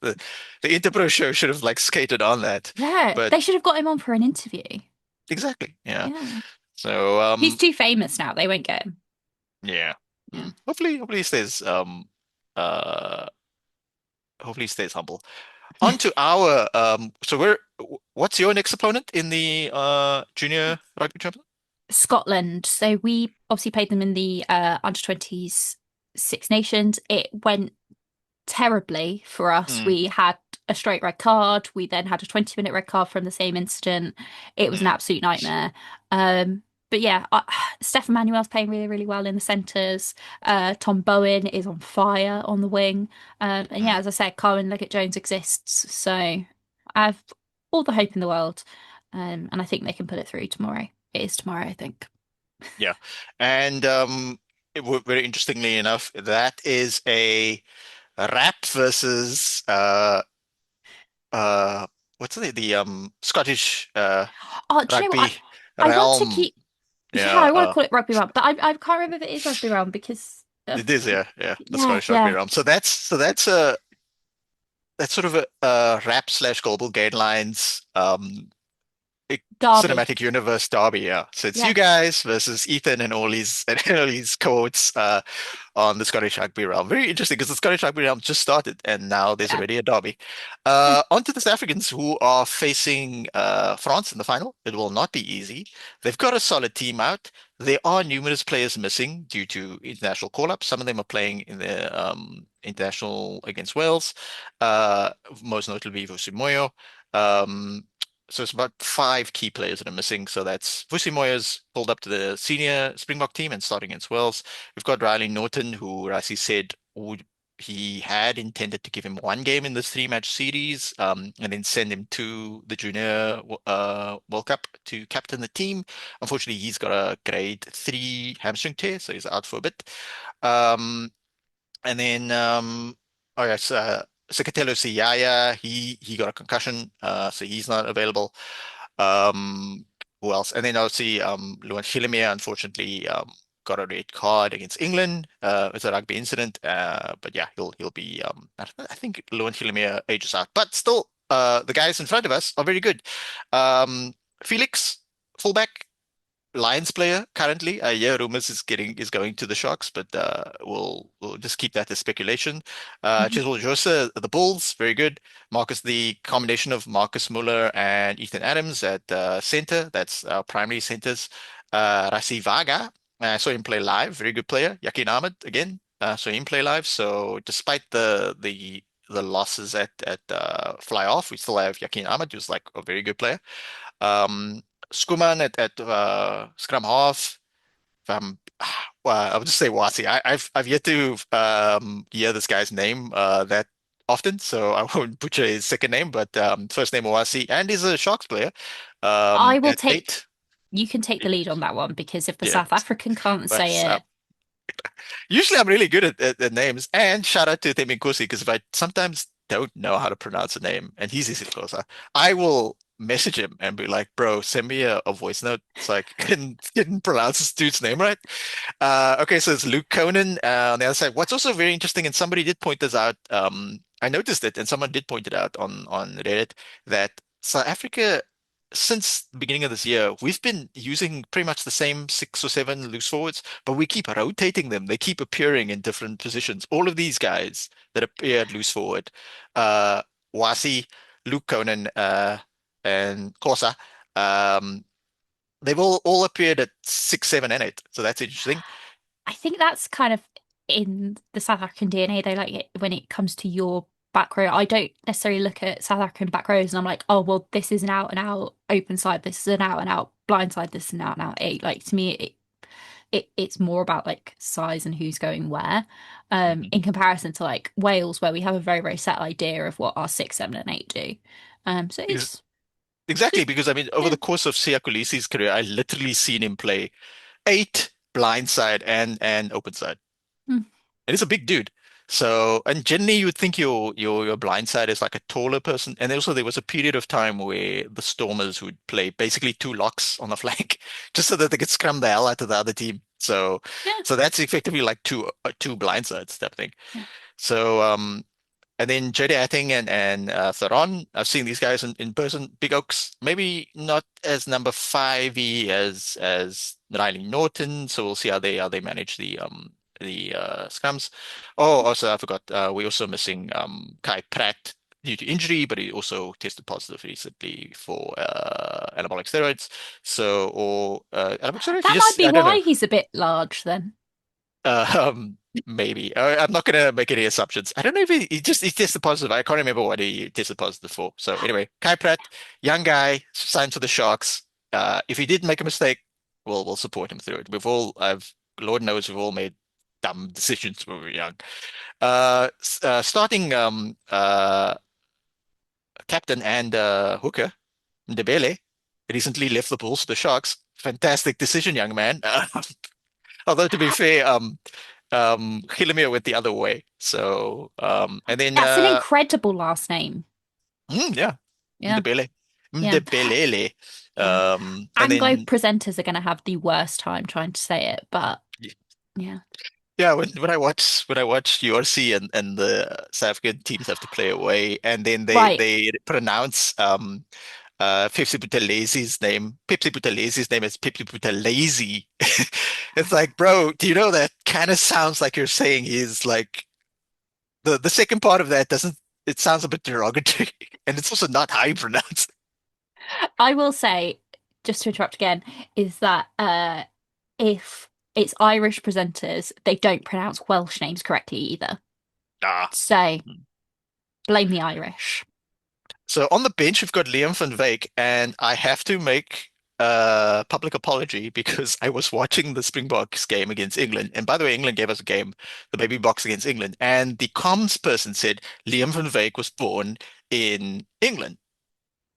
The the Interbro show should have like skated on that. Yeah, But they should have got him on for an interview. exactly, yeah. Yeah. So He's too famous now. They won't get him. yeah. Yeah. Hopefully he stays uh hopefully he stays humble. On to our so what's your next opponent in the junior rugby championship? Scotland. So we obviously played them in the under 20s Six Nations. It went terribly for us. Mm, We had a straight red card. We then had a 20-minute red card from the same incident. It was an mm, absolute nightmare. But yeah, Stefan Manuel's playing really, really well in the centres. Tom Bowen is on fire on the wing. And yeah, mm. as I said, Carwyn Leggett-Jones exists. So I have all the hope in the world. And I think they can put it through tomorrow. It is tomorrow, I think. Yeah. And very interestingly enough, that is a rap versus uh what's the Scottish Oh, do you know what? rugby I want to realm. keep. Yeah, Yeah, I want to call it rugby round, but I can't remember if it is rugby round because it is, yeah, the yeah, Scottish rugby yeah, realm. So that's a that's sort of a rap slash global gainlines Derby. cinematic universe derby, yeah. So it's you Yeah, guys versus Ethan and Ollie's and Ollie's cohorts on the Scottish Rugby realm. Very interesting because the Scottish Rugby realm just started and now there's yeah, already a derby. On to the South Africans who are facing France in the final. It will not be easy. They've got a solid team out. There are numerous players missing due to international call-ups. Some of them are playing in the international against Wales, uh, most notably Vusi Moyo. Um, so it's about five key players that are missing. So that's Vusi Moya's pulled up to the senior Springbok team and starting against Wales. We've got Riley Norton, who Rassie said he had intended to give him one game in this three-match series, and then send him to the Junior World Cup to captain the team. Unfortunately, he's got a grade 3 hamstring tear, so he's out for a bit. Um, and then oh yes, Sekatelo Siyaya, he got a concussion, so he's not available. Who else? And then obviously Luan Chilimia unfortunately got a red card against England. It's a rugby incident. But yeah, he'll be I think Loan Hillemere ages out. But still, the guys in front of us are very good. Felix, fullback, Lions player currently. Yeah, rumors is going to the Sharks, but we'll just keep that as speculation. Chiswell Jose, the Bulls, very good. Marcus, the combination of Marcus Muller and Ethan Adams at center. That's our primary centers. Rasi Vaga, I saw him play live. Very good player. Yakin Ahmed again. Saw him play live. So despite the losses at fly off, we still have Yakin Ahmed, who's like a very good player. Skuman at scrum half. Well, I would just say Wasi. I've yet to hear this guy's name that often, so I won't butcher his second name, but first name Wasi, and he's a Sharks player. I will At take. eight, You can take the lead on that one because if the yeah, South African can't but say it, usually I'm really good at names. And shout out to Teminkosi because if I sometimes don't know how to pronounce a name and he's easy closer, I will message him and be like, bro, send me a voice note so I can pronounce this dude's name right. Okay, so it's Luke Conan on the other side. What's also very interesting, and somebody did point this out, I noticed it, and someone did point it out on Reddit, that South Africa, since the beginning of this year, we've been using pretty much the same 6 or 7 loose forwards, but we keep rotating them. They keep appearing in different positions. All of these guys that appeared loose forward, Wasi, Luke Conan, and Kosa, they've all appeared at 6, 7, and 8. So that's interesting. I think that's kind of in the South African DNA. They like it when it comes to your back row. I don't necessarily look at South African back rows and I'm like, oh well, this is an out and out open side, this is an out and out blind side, this is an out and out eight. Like to me, it's more about like size and who's going where. In comparison to like Wales, where we have a very, very set idea of what our 6, 7, and 8 do. So it's Exactly, because I mean, over yeah. the course of Siya Kolisi's career, I literally seen him play 8 blindside and open side. Hmm. And he's a big dude. So, and generally you would think your blindside is like a taller person. And also there was a period of time where the Stormers would play basically 2 locks on the flank just so that they could scrum the hell out of the other team. So, Yeah. so that's effectively like two blindsides type thing. Yeah. So, and then JD Atting and Theron, I've seen these guys in person. Big Oaks, maybe not as number 5-y as Riley Norton. So we'll see how they manage the scrums. Oh, also I forgot. We're also missing Kai Pratt due to injury, but he also tested positive recently for anabolic steroids. So or anabolic steroids? That might be I don't why know. he's a bit large then. Maybe. I'm not gonna make any assumptions. I don't know if he tested positive. I can't remember what he tested positive for. So anyway, Kai Pratt, young guy, signed for the Sharks. If he did make a mistake, we'll support him through it. Lord knows we've all made dumb decisions when we were young. Starting captain and hooker, Ndebele, recently left the Bulls to the Sharks. Fantastic decision, young man. Although to be fair, Hillemere went the other way. So, and then That's an incredible last name. yeah, Yeah. Ndebele, Yeah. Ndebelele. Yeah. And Anglo then presenters are going to have the worst time trying to say it, but yeah. yeah, when I watch URC and the South African teams have to play away, and then Right. they pronounce Pepsi Butalezi's name is Pepsi Butalezi. It's like, bro, do you know that kind of sounds like you're saying he's like the second part of that doesn't it sounds a bit derogatory, and it's also not how you pronounce it. I will say, just to interrupt again, is that if it's Irish presenters, they don't pronounce Welsh names correctly either. Ah. So blame the Irish. So on the bench we've got Liam van Wyk, and I have to make a public apology because I was watching the Springboks game against England. And by the way, England gave us a game, the baby Boks against England, and the comms person said Liam van Wyk was born in England.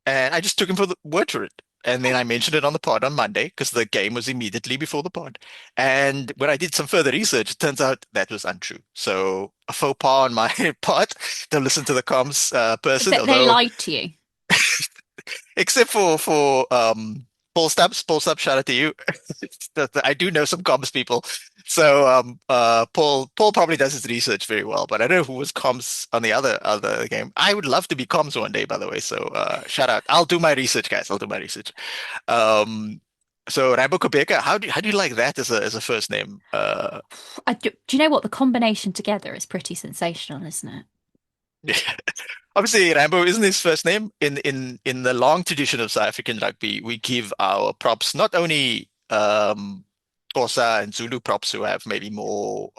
And I just took him for the word for it. And then I mentioned it on the pod on Monday because the game was immediately before the pod. And when I did some further research, it turns out that was untrue. So a faux pas on my part. Don't listen to the comms person, They although lied to you. except for Paul Stubbs, shout out to you. I do know some comms people. So Paul probably does his research very well, but I don't know who was comms on the other game. I would love to be comms one day, by the way. So shout out. I'll do my research, guys. I'll do my research. Um so Rambo Kobeka, how do you like that as a first name? Do you know what? The combination together is pretty sensational, isn't it? Obviously, Rambo isn't his first name. In the long tradition of South African rugby, we give our props not only Xhosa and Zulu props who have maybe more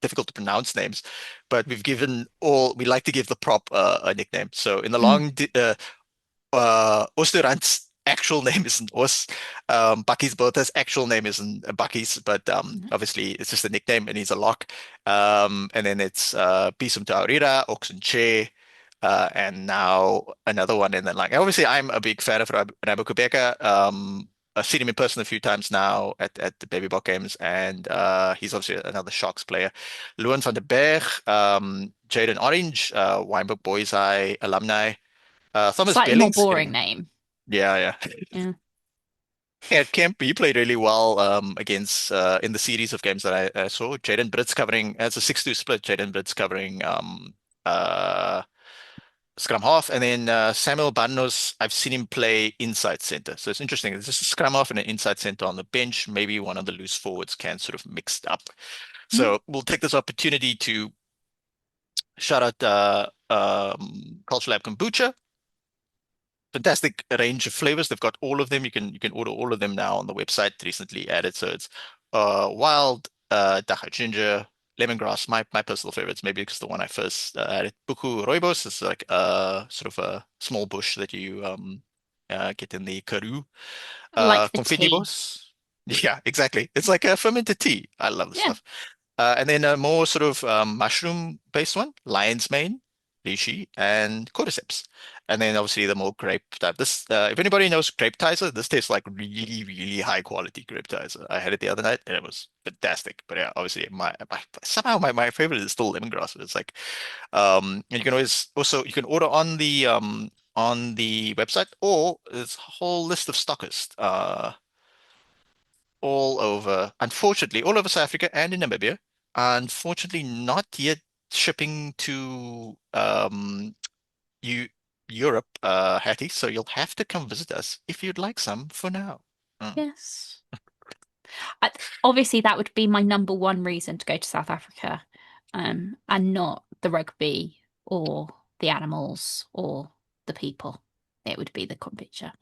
difficult to pronounce names, but we like to give the prop a nickname. So in the Mm. Oosterrand's actual name isn't Oos. Bakkies Botha's actual name isn't Bakkies, but obviously it's just a nickname and he's a lock. And then it's Bisum Taurira, Oxenche, and now another one in the line. Obviously, I'm a big fan of Rabo Kubeka. I've seen him in person a few times now at the Baby Bok games, and he's obviously another Sharks player. Luan van der Berg, Jaden Orange, Wynberg Boys High alumni. Thomas Slightly more Billings boring getting name. yeah. Yeah. At Kemp, he played really well against in the series of games that I saw. Jaden Brits covering as a 6-2 split. Jaden Brits covering uh, scrum half, and then Samuel Barnos. I've seen him play inside center, so it's interesting. There's just a scrum half and an inside center on the bench. Maybe one of the loose forwards can sort of mixed up. Mm. So we'll take this opportunity to shout out Culture Lab Kombucha. Fantastic range of flavors. They've got all of them. You can order all of them now on the website. Recently added, so it's wild Dachau ginger, lemongrass. My personal favorites, maybe because the one I first added. Buku rooibos is like a sort of a small bush that you get in the Karoo. Like the Confetti tea. boss. Yeah, exactly. It's like a fermented tea. I love this Yeah. stuff. And then a more sort of mushroom-based one, lion's mane, reishi, and cordyceps. And then obviously the more grape type. This, if anybody knows grape tizer, this tastes like really, really high quality grape tizer. I had it the other night and it was fantastic. But yeah, obviously somehow my favorite is still lemongrass. It's like, and you can always also you can order on the website, or there's a whole list of stockist all over, unfortunately, all over South Africa and in Namibia. Unfortunately, not yet shipping to you Europe, Hattie. So you'll have to come visit us if you'd like some for now. Mm. Yes. Obviously, that would be my number one reason to go to South Africa, and not the rugby or the animals or the people. It would be the kombucha.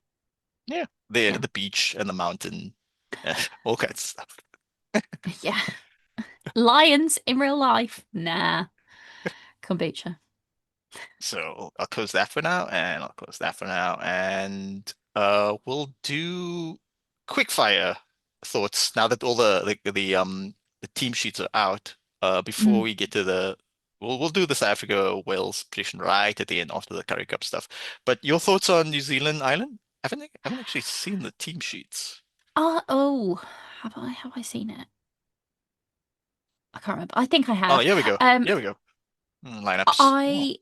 Yeah, Yeah. the beach and the mountain, all kinds of stuff. Yeah. Lions in real life? Nah. Kombucha. So I'll close that for now, and I'll close that for now, and we'll do quick fire thoughts now that all the team sheets are out. Before Mm. we get to we'll do the South Africa Wales prediction right at the end after the Currie Cup stuff. But your thoughts on New Zealand Ireland? I haven't actually seen the team sheets. Oh, have I seen it? I can't remember. I think I Oh, have. here we go. Um, Here we go. Lineups. Oh. I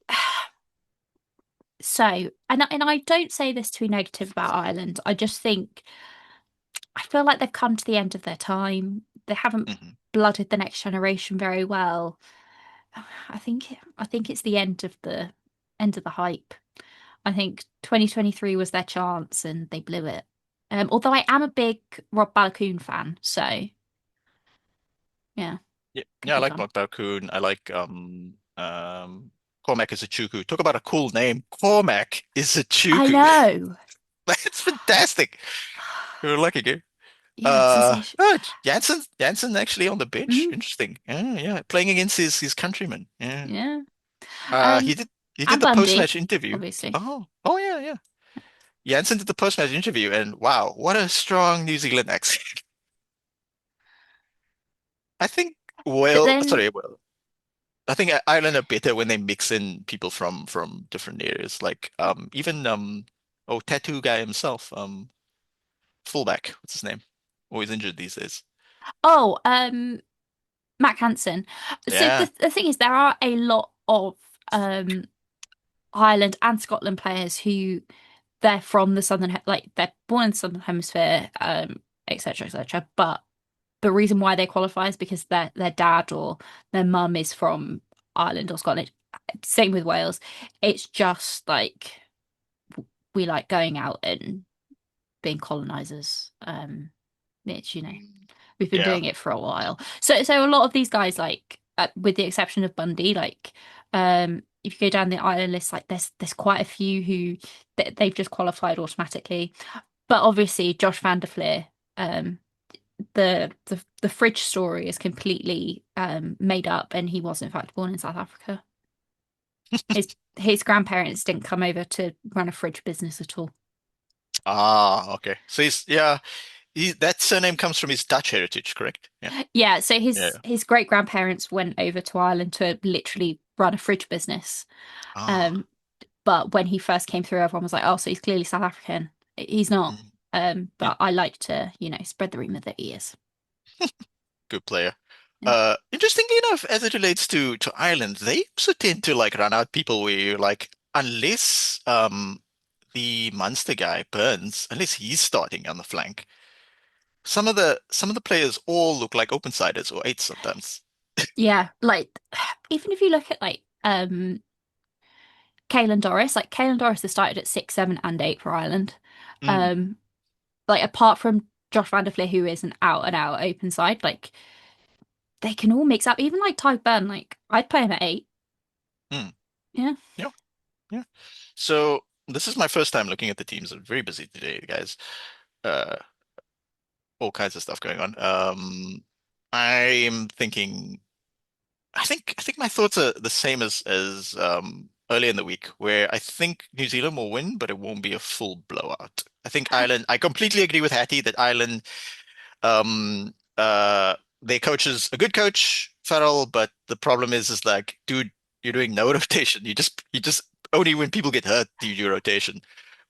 so and I don't say this to be negative about Ireland. I just think I feel like they've come to the end of their time. They haven't Mhm. blooded the next generation very well. I think it's the end of the hype. I think 2023 was their chance and they blew it. Although I am a big Rob Balakoon fan, so yeah, Yeah, could yeah, I be like fun. Mark Balcoon. I like Cormac is a Chuku. Talk about a cool name. Cormac is a I Chuku. know. That's fantastic. You're lucky, game. Yeah, sensation. Oh, Jansen actually on the bench. Mm, Interesting. Yeah, playing against his countrymen. Yeah. yeah. Uh, he Um, did he did and the Bundy, post-match interview. obviously. Oh yeah. Jansen did the post-match interview, and wow, what a strong New Zealand accent. I think But then, Well, I think Ireland are better when they mix in people from different areas. Like even tattoo guy himself, fullback, what's his name? Always injured these days. oh, Matt Hansen. So Yeah. the thing is, there are a lot of um Ireland and Scotland players who they're from the like they're born in the southern hemisphere, etc., etc. But the reason why they qualify is because their dad or their mum is from Ireland or Scotland. Same with Wales. It's just like we like going out and being colonizers. It's, we've been Yeah. doing it for a while. So a lot of these guys, like with the exception of Bundy, like if you go down the island list, like there's quite a few who they've just qualified automatically. But obviously Josh van der Fleer, the fridge story is completely made up, and he was in fact born in South Africa. His grandparents didn't come over to run a fridge business at all. Ah, okay. So that surname comes from his Dutch heritage, correct? Yeah. Yeah, so his Yeah. his great grandparents went over to Ireland to literally run a fridge business. Ah. Um, but when he first came through, everyone was like, "Oh, so he's clearly South African." He's not. Mm. Yeah. But I like to, spread the rumor that he is. Good player. Yeah. Interestingly enough, as it relates to Ireland, they also tend to like run out people where you're like, unless the Munster guy Burns, unless he's starting on the flank, some of the players all look like open siders or eights sometimes. Yeah, like even if you look at like Caelan Doris, like Caelan Doris has started at 6, 7, and 8 for Ireland. Mm, Um, like apart from Josh van der Fleer, who is an out and out open side, like they can all mix up. Even like Ty Burn, like I'd play him at 8. mm, Yeah. yeah, yeah. So this is my first time looking at the teams. I'm very busy today, guys. Uh, all kinds of stuff going on. I'm thinking. I think my thoughts are the same as earlier in the week, where I think New Zealand will win, but it won't be a full blowout. I think Ireland. I completely agree with Hattie that Ireland, um, their coach is a good coach, Farrell, but the problem is like, dude, you're doing no rotation. You just only when people get hurt do you do rotation.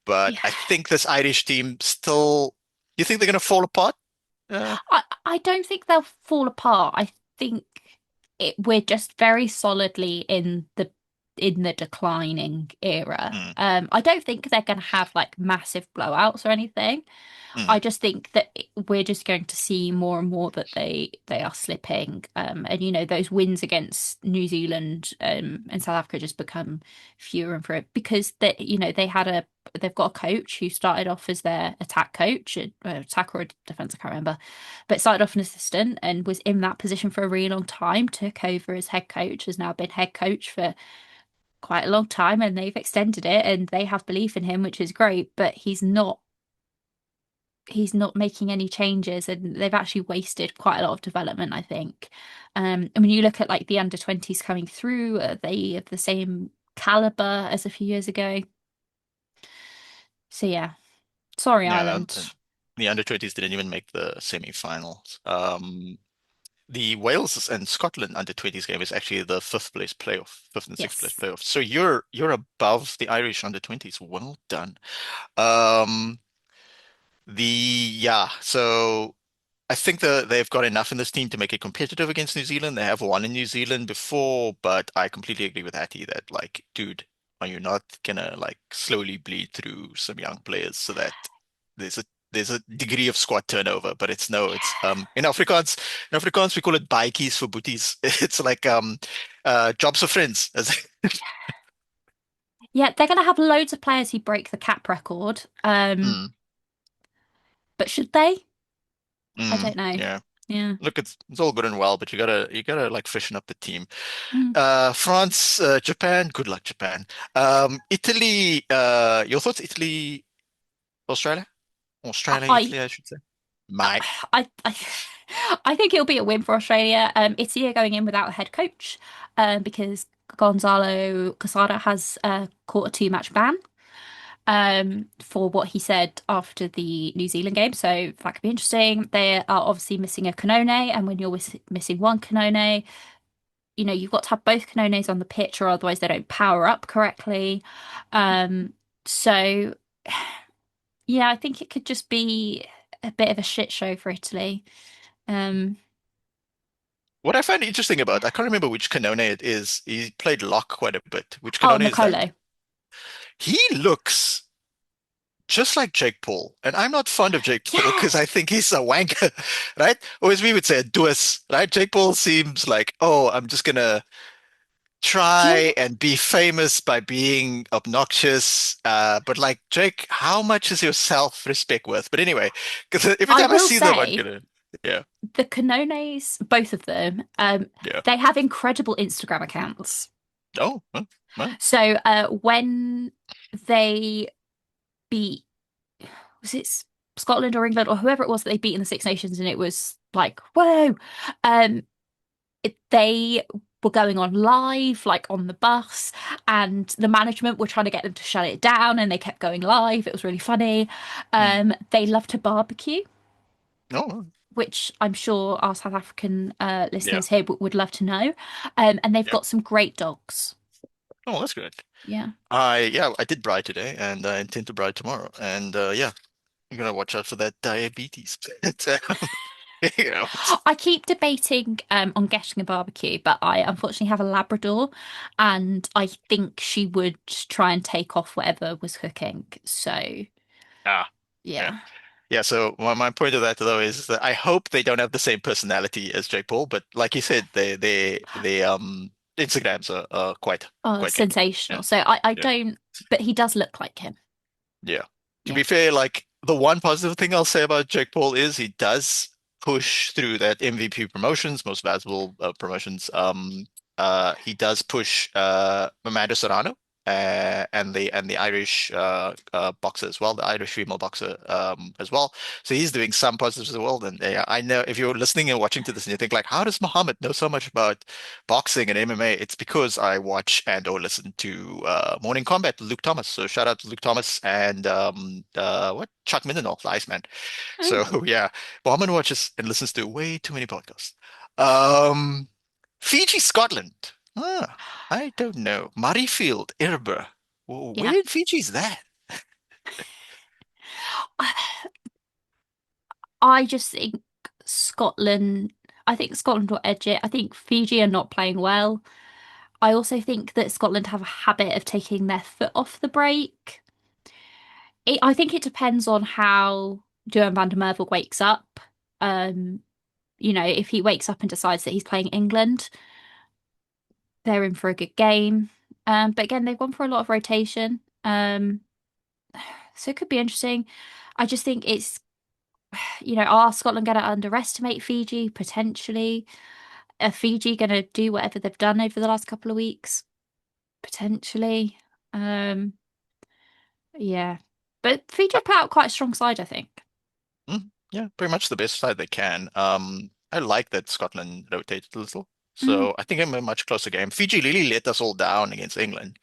But Yeah. I think this Irish team still. You think they're going to fall apart? Uh, I don't think they'll fall apart. I think we're just very solidly in the declining era. mm, I don't think they're going to have like massive blowouts or anything. I mm, just think that we're just going to see more and more that they are slipping. And those wins against New Zealand and South Africa just become fewer and fewer because they've got a coach who started off as their attack coach, attack or defense, I can't remember, but started off an assistant and was in that position for a really long time, took over as head coach, has now been head coach for quite a long time, and they've extended it and they have belief in him, which is great, but he's not making any changes, and they've actually wasted quite a lot of development, I think. And when you look at like the under 20s coming through, they have the same caliber as a few years ago. So yeah, sorry, yeah, Ireland. the under 20s didn't even make the semi-finals. The Wales and Scotland under 20s game is actually the fifth and sixth place Yes. playoff. So you're above the Irish under 20s. Well done. Um, so I think they've got enough in this team to make it competitive against New Zealand. They have won in New Zealand before, but I completely agree with Hattie that like, dude, are you not gonna like slowly bleed through some young players so that there's a there's a degree of squad turnover, but it's in Afrikaans we call it baadjies for booties. It's like jobs for friends. Yeah, they're going to have loads of players who break the cap record. Mm, But should they? I don't mm, know. yeah. Yeah. Look, it's all good and well, but you gotta like freshen up the team. Mm. France, Japan, good luck, Japan. Italy, your thoughts, Italy, Australia? Australia, I Italy, I should say. My I I I think it'll be a win for Australia. Italy are going in without a head coach, because Gonzalo Casada has caught a 2-match ban for what he said after the New Zealand game. So that could be interesting. They are obviously missing a Canone, and when you're missing one Canone, you've got to have both Canones on the pitch, or otherwise they don't power up correctly. So yeah, I think it could just be a bit of a shit show for Italy. Um, What I find interesting about, I can't remember which Canone it is. He played lock quite a bit. Which oh, Canone is that? Nicolo. He looks just like Jake Paul. And I'm not fond of Jake Paul because I Yes. think he's a wanker, right? Or as we would say, a duas, right? Jake Paul seems like, oh, I'm just gonna Do you know try what? and be famous by being obnoxious. But like Jake, how much is your self-respect worth? But anyway, because every I time I will see them, I'm say gonna, yeah, the Canones, both of them, yeah. they have incredible Instagram accounts. Oh, well, So when they beat, was it Scotland or England or whoever it was that they beat in the Six Nations, and it was like, whoa. Um, they were going on live, like on the bus, and the management were trying to get them to shut it down, and they kept going live. It was really funny. mm, They love to barbecue, no, which I'm sure our South African yeah, listeners here would love to know. And they've yeah. got some great dogs. Oh, that's good. Yeah. I did bride today, and I intend to bride tomorrow, and yeah, I'm gonna watch out for that diabetes. You know, I keep debating on getting a barbecue, but I unfortunately have a Labrador, and I think she would try and take off whatever was cooking. So, ah, yeah. yeah. Yeah, so my point of that though is that I hope they don't have the same personality as Jake Paul, but like you said, they Instagrams are Oh, quite good. sensational. Yeah, So I yeah, don't, but he does look like him. yeah. To Yeah. be fair, like the one positive thing I'll say about Jake Paul is he does push through that MVP promotions, most valuable promotions. He does push Amanda Serrano and the Irish boxer as well, the Irish female boxer as well. So he's doing some positives as well. And I know if you're listening and watching to this and you think like, how does Muhammad know so much about boxing and MMA? It's because I watch and or listen to Morning Combat, Luke Thomas. So shout out to Luke Thomas and what Chuck Mindenall, the Iceman. Oh, So yeah, Muhammad watches and listens to way too many podcasts. Um, Fiji, Scotland. Ah, I don't know. Murrayfield, Edinburgh. yeah. Where in Fiji is that? I just think Scotland, I think Scotland will edge it. I think Fiji are not playing well. I also think that Scotland have a habit of taking their foot off the brake. I think it depends on how Duran van der Merwe wakes up. Um, if he wakes up and decides that he's playing England, they're in for a good game. But again, they've gone for a lot of rotation. So it could be interesting. I just think are Scotland going to underestimate Fiji potentially? Are Fiji going to do whatever they've done over the last couple of weeks? Potentially. Um, yeah. But Fiji put out quite a strong side, I think. Yeah, pretty much the best side they can. I like that Scotland rotated a little. Mm. So I think I'm a much closer game. Fiji really let us all down against England.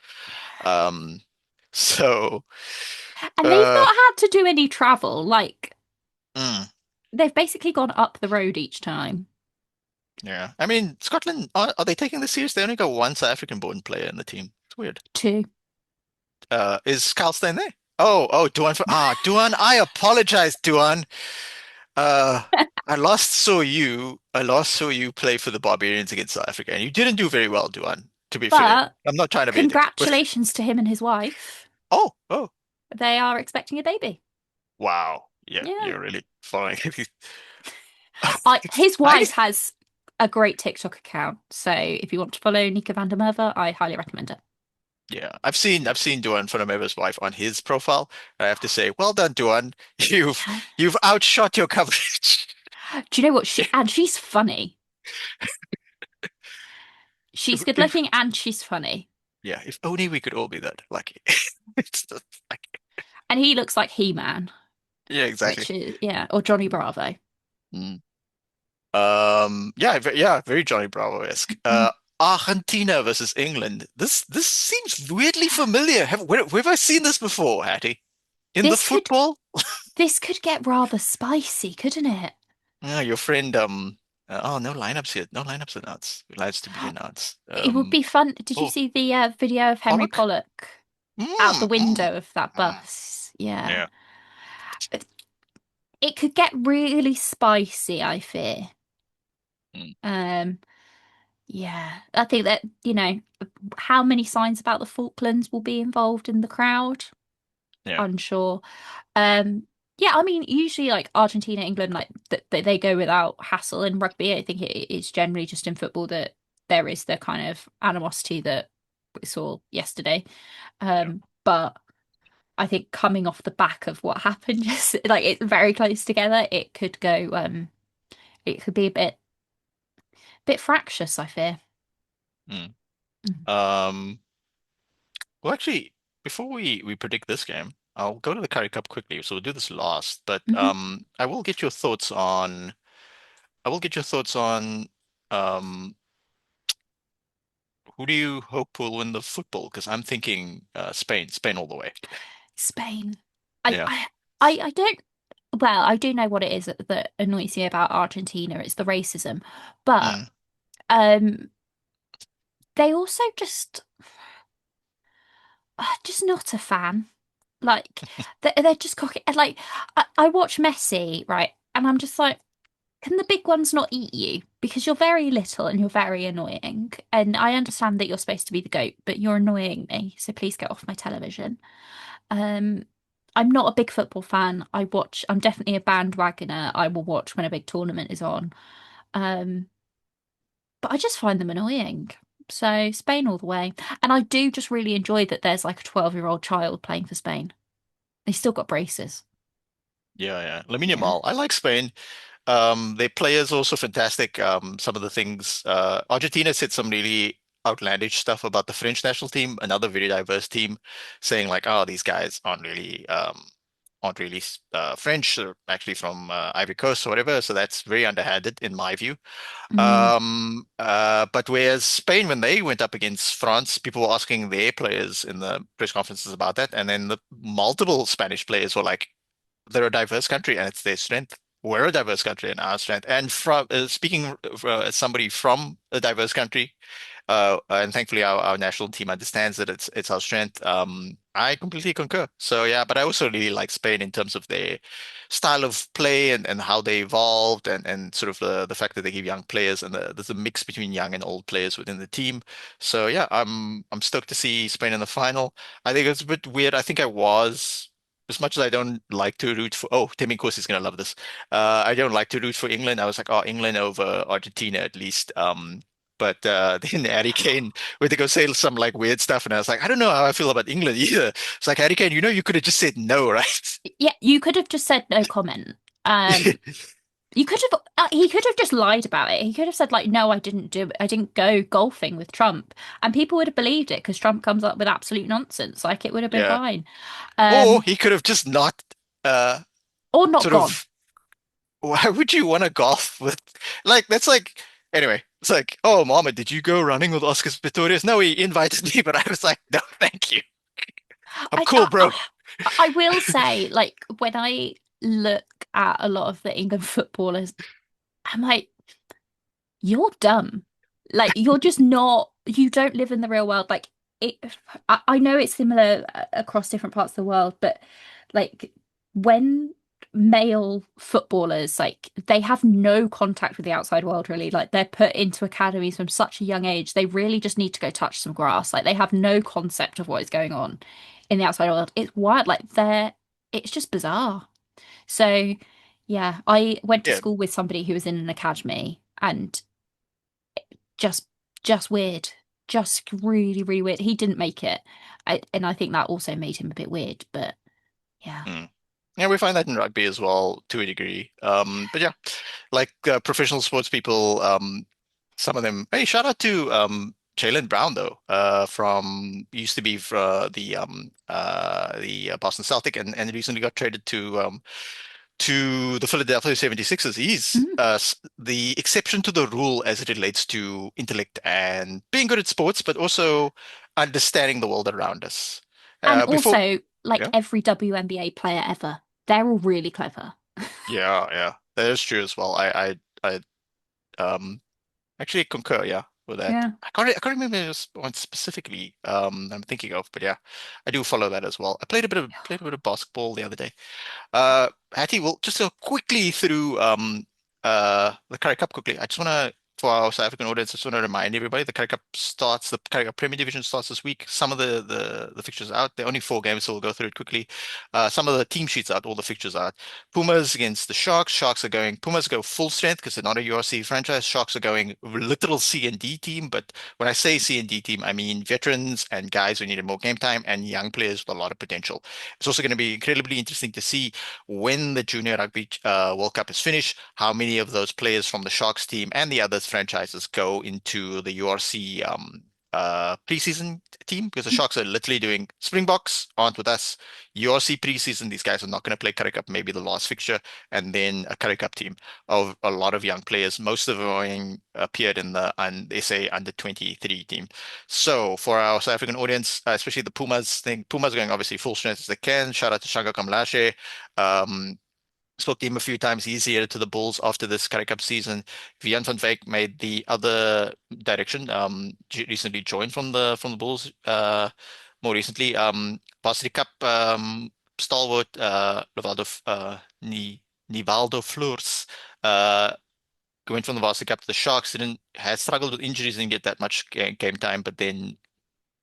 Um, so And they've uh, not had to do any travel. Like, mm, they've basically gone up the road each time. yeah. I mean, Scotland, are they taking this serious? They only got one South African born player in the team. It's weird. Two. Is Carl Stein there? Oh, Duan Duan, I apologize, Duan. Uh, I last saw you play for the Barbarians against South Africa, and you didn't do very well, Duan, to be fair. But I'm not trying to be a dick, but congratulations to him and his wife. oh, They are expecting a baby. wow. Yeah, Yeah. you're really fine. His I wife has a great TikTok account. So if you want to follow Nika van der Merwe, I highly recommend it. yeah, I've seen Duan Funamaba's wife on his profile, and I have to say, well done, Duan. You've outshot your coverage. Do you know what? She's funny. She's good If, looking and she's funny. yeah, if only we could all be that lucky. It's just like, And he looks like He-Man, yeah, exactly. which is, yeah, or Johnny Bravo. Mm. Yeah, very Johnny Bravo-esque. Mm. Argentina versus England. This seems weirdly familiar. Where have I seen this before, Hattie? In the This could football? this could get rather spicy, couldn't it? Your friend, oh, no lineups yet. No lineups announced. Lineups to be announced. It would be fun. Did you Oh, see the video of Henry Pollock? Pollock out the Mm. window of that Mm. bus? Yeah. Yeah. It could get really spicy, I fear. Mm. Um, yeah. I think that, how many signs about the Falklands will be involved in the crowd? Yeah. unsure. Um, yeah, I mean, usually like Argentina, England, like they go without hassle in rugby. I think it's generally just in football that there is the kind of animosity that we saw yesterday. Yeah. But I think coming off the back of what happened, just like it's very close together, it could go, it could be a bit fractious, I fear. Mm. Mm. Um, well, actually, before we predict this game, I'll go to the Currie Cup quickly. So we'll do this last, but Mhm. I will get your thoughts on. I will get your thoughts on um, who do you hope will win the football? Because I'm thinking Spain all the way. Spain. I, Yeah. I, I don't. Well, I do know what it is that annoys me about Argentina. It's the racism, but Mm. um, they also just not a fan. Like they're just cocky. And, like I watch Messi, right, and I'm just like, can the big ones not eat you? Because you're very little and you're very annoying. And I understand that you're supposed to be the goat, but you're annoying me. So please get off my television. Um, I'm not a big football fan. I'm definitely a bandwagoner. I will watch when a big tournament is on. Um, but I just find them annoying. So Spain all the way. And I do just really enjoy that there's like a 12-year-old child playing for Spain. They still got braces. Yeah, yeah. Lamine Yeah. Yamal. I like Spain. Their players also fantastic. Some of the things Argentina said some really outlandish stuff about the French national team, another very diverse team, saying like, "Oh, these guys aren't really French. They're actually from Ivory Coast or whatever." So that's very underhanded in my view. Mm. But whereas Spain, when they went up against France, people were asking their players in the press conferences about that, and then the multiple Spanish players were like, they're a diverse country and it's their strength. We're a diverse country and our strength. And from speaking as somebody from a diverse country, and thankfully our national team understands that it's our strength. I completely concur. So yeah, but I also really like Spain in terms of their style of play and how they evolved and sort of the fact that they give young players and there's a mix between young and old players within the team. So yeah, I'm stoked to see Spain in the final. I think it's a bit weird. I think I was. As much as I don't like to root for, oh, Tim Inkosi is gonna love this. I don't like to root for England. I was like, oh, England over Argentina at least. But then Harry Kane went to go say some like weird stuff, and I was like, I don't know how I feel about England either. It's like Harry Kane, you could have just said no, right? Yeah, you could have just said no comment. You could have, he could have just lied about it. He could have said, like, no, I didn't do it. I didn't go golfing with Trump. And people would have believed it because Trump comes up with absolute nonsense. Like, it would have been Yeah. fine. Or Um, he could have just not uh or not sort gone. of. Why would you want to golf with like that's like anyway? It's like, oh, Mohammed, did you go running with Oscar Pistorius? No, he invited me, but I was like, no, thank you. I'm I, cool, I, bro. I will say, like, when I look at a lot of the England footballers, I'm like, you're dumb. Like you're just not, you don't live in the real world. Like it, I know it's similar across different parts of the world, but like when male footballers, like they have no contact with the outside world really. Like they're put into academies from such a young age. They really just need to go touch some grass. Like they have no concept of what is going on in the outside world. It's wild. It's just bizarre. So yeah, I went to Yeah. school with somebody who was in an academy and just just weird. Just really, really weird. He didn't make it. And I think that also made him a bit weird, but yeah. Mm. Yeah, we find that in rugby as well to a degree. But yeah, like professional sports people, some of them. Hey, shout out to Jalen Brown though, from used to be for the Boston Celtic and recently got traded to the Philadelphia 76ers. He's Mhm. the exception to the rule as it relates to intellect and being good at sports, but also understanding the world around us. And Before, also, like yeah. every WNBA player ever, they're all really clever. Yeah, yeah, that is true as well. I actually concur, yeah, with that. Yeah. I can't remember this one specifically I'm thinking of, but yeah, I do follow that as well. I played a bit of basketball the other day. Hattie, well, just quickly through the Currie Cup quickly. I just want to for our South African audience, I just want to remind everybody the Currie Cup Premier Division starts this week. Some of the fixtures are out. There are only 4 games, so we'll go through it quickly. Some of the team sheets out, all the fixtures are out. Pumas against the Sharks. Pumas go full strength because they're not a URC franchise. Sharks are going literal C and D team, but when I say C and D team, I mean veterans and guys who needed more game time and young players with a lot of potential. It's also going to be incredibly interesting to see when the Junior Rugby World Cup is finished, how many of those players from the Sharks team and the other franchises go into the URC preseason team, because the Sharks are literally doing Springboks aren't with us. URC preseason, these guys are not going to play Currie Cup, maybe the last fixture, and then a Currie Cup team of a lot of young players. Most of them appeared in the SA under 23 team. So for our South African audience, especially the Pumas thing, Pumas are going obviously full strength as they can. Shout out to Shanga Kamlashe. Spoke to him a few times. He's here to the Bulls after this Currie Cup season. Vian van Wyk made the other direction. Recently joined from the Bulls. More recently, Varsity Cup stalwart Nivaldo Fleurs went from the Varsity Cup to the Sharks. Had struggled with injuries, didn't get that much game time, but then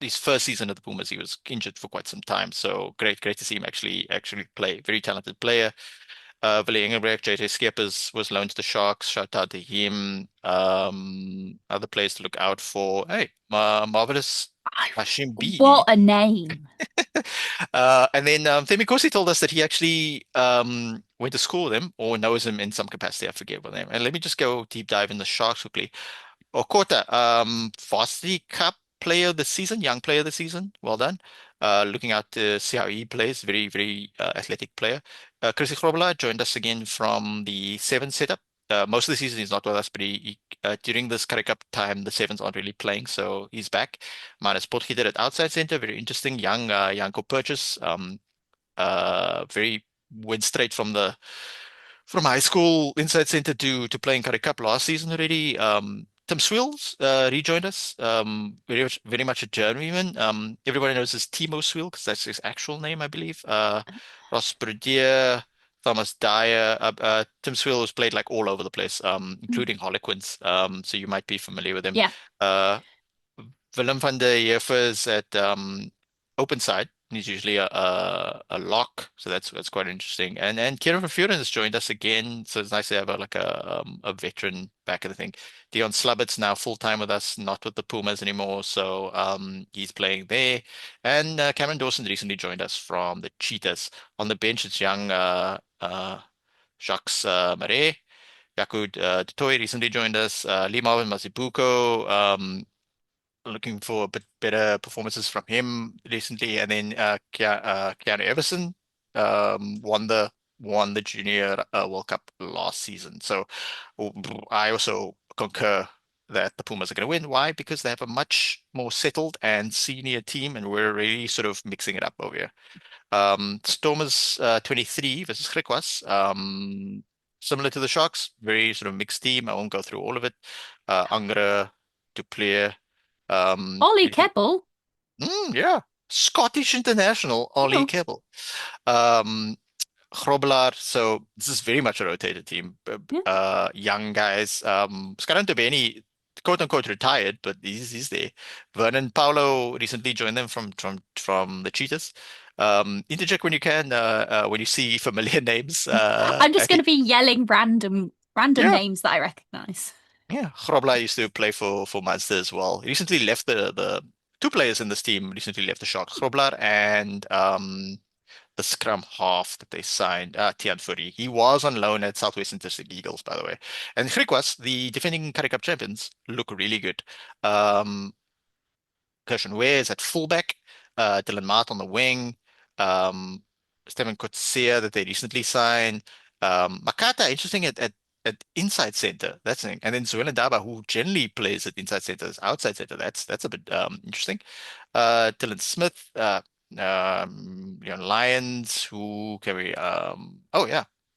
his first season at the Pumas, he was injured for quite some time. So great to see him actually play. Very talented player. Willie Engelbrecht, JJ Skeppers was loaned to the Sharks. Shout out to him. Other players to look out for. Hey, Marvelous Hashim B. What a name. And then Femi Kosi told us that he actually went to school with him or knows him in some capacity. I forget what name. And let me just go deep dive in the Sharks quickly. Okota, Varsity Cup player of the season, young player of the season. Well done. Looking out to see how he plays. Very, very athletic player. Chris Grobler joined us again from the 7 setup. Most of the season he's not with us, but during this Currie Cup time, the 7s aren't really playing, so he's back. Minus Potgieter at outside center, very interesting. Young co-purchase. Very went straight from high school inside center to playing Currie Cup last season already. Tim Swills rejoined us. Very much a journeyman. Everybody knows his Timo Swill because that's his actual name, I believe. Ross Brudier, Thomas Dyer. Tim Swill has played like all over the place, including Harlequins. So you might be familiar with him. Yeah. Willem van der Heever's at open side. He's usually a lock, so that's quite interesting. And Kieran Van Vuren has joined us again, so it's nice to have a veteran back in the thing. Dion Slubbert's now full time with us, not with the Pumas anymore, so he's playing there. And Cameron Dawson recently joined us from the Cheetahs. On the bench, it's young Jacques Marais. Yakud Dutoy recently joined us. Lee Marvin Mazibuko. Looking for a bit better performances from him recently, and then Keanu Everson won the Junior World Cup last season. So I also concur that the Pumas are going to win. Why? Because they have a much more settled and senior team, and we're really sort of mixing it up over here. Stormers 23 versus Griquas. Similar to the Sharks, very sort of mixed team. I won't go through all of it. Angre, Duplier. Ollie Keppel. Yeah. Scottish international Ollie Keppel. Grobelaar, so this is very much a rotated team. Young guys. Scaran Tobeni, quote unquote retired, but he's there. Vernon Paulo recently joined them from the Cheetahs. Interject when you can, when you see familiar names. I'm just going to be yelling random names that I recognize. Yeah, Grobelaar used to play for Mazda as well. He recently left the 2 players in this team recently left the Sharks. Grobelaar and the scrum half that they signed, Tian Fourie. He was on loan at Southwestern District Eagles, by the way. And Griquas, the defending Currie Cup champions, look really good. Kirsten Wares at fullback, Dylan Mart on the wing, Stephen Coetzee that they recently signed. Makata, interesting at inside center. That's the thing. And then Zwellen Daba, who generally plays at inside center, is outside center. That's a bit interesting. Dylan Smith, Lions, who carry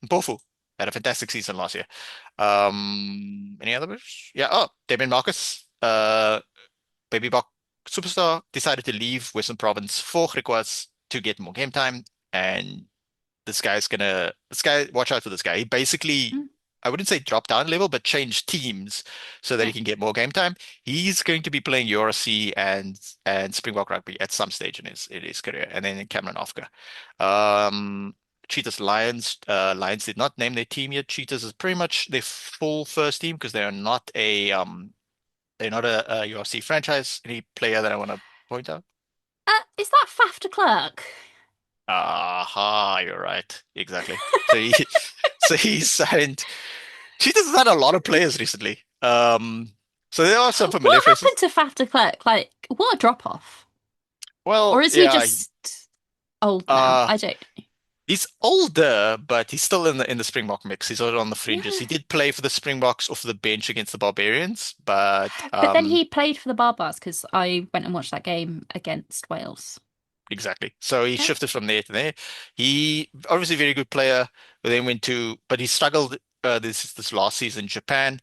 Mpofu had a fantastic season last year. Any others? Yeah. Damien Marcus, Baby Bok superstar, decided to leave Western Province for Griquas to get more game time. And watch out for this guy. He basically I wouldn't say drop down level, but change teams so that he Okay. can get more game time. He's going to be playing URC and Springbok Rugby at some stage in his career, and then in Cameron Ofka. Um, Cheetahs Lions. Lions did not name their team yet. Cheetahs is pretty much their full first team because they're not a URC franchise. Any player that I want to point out? Is that Faf de Klerk? Aha, you're right. Exactly. So he so he signed. Cheetahs has had a lot of players recently. So there are some familiar What faces. happened to Faf de Klerk? Like, what a drop off. Or Well, is he yeah, just old now? uh I don't know. he's older, but he's still in the Springbok mix. He's sort of on the fringes. Yeah. He did play for the Springboks off the bench against the Barbarians, but But then he played for the Barbars because I went and watched that game against Wales. exactly. So he Okay. shifted from there to there. He obviously a very good player, but then but he struggled this last season in Japan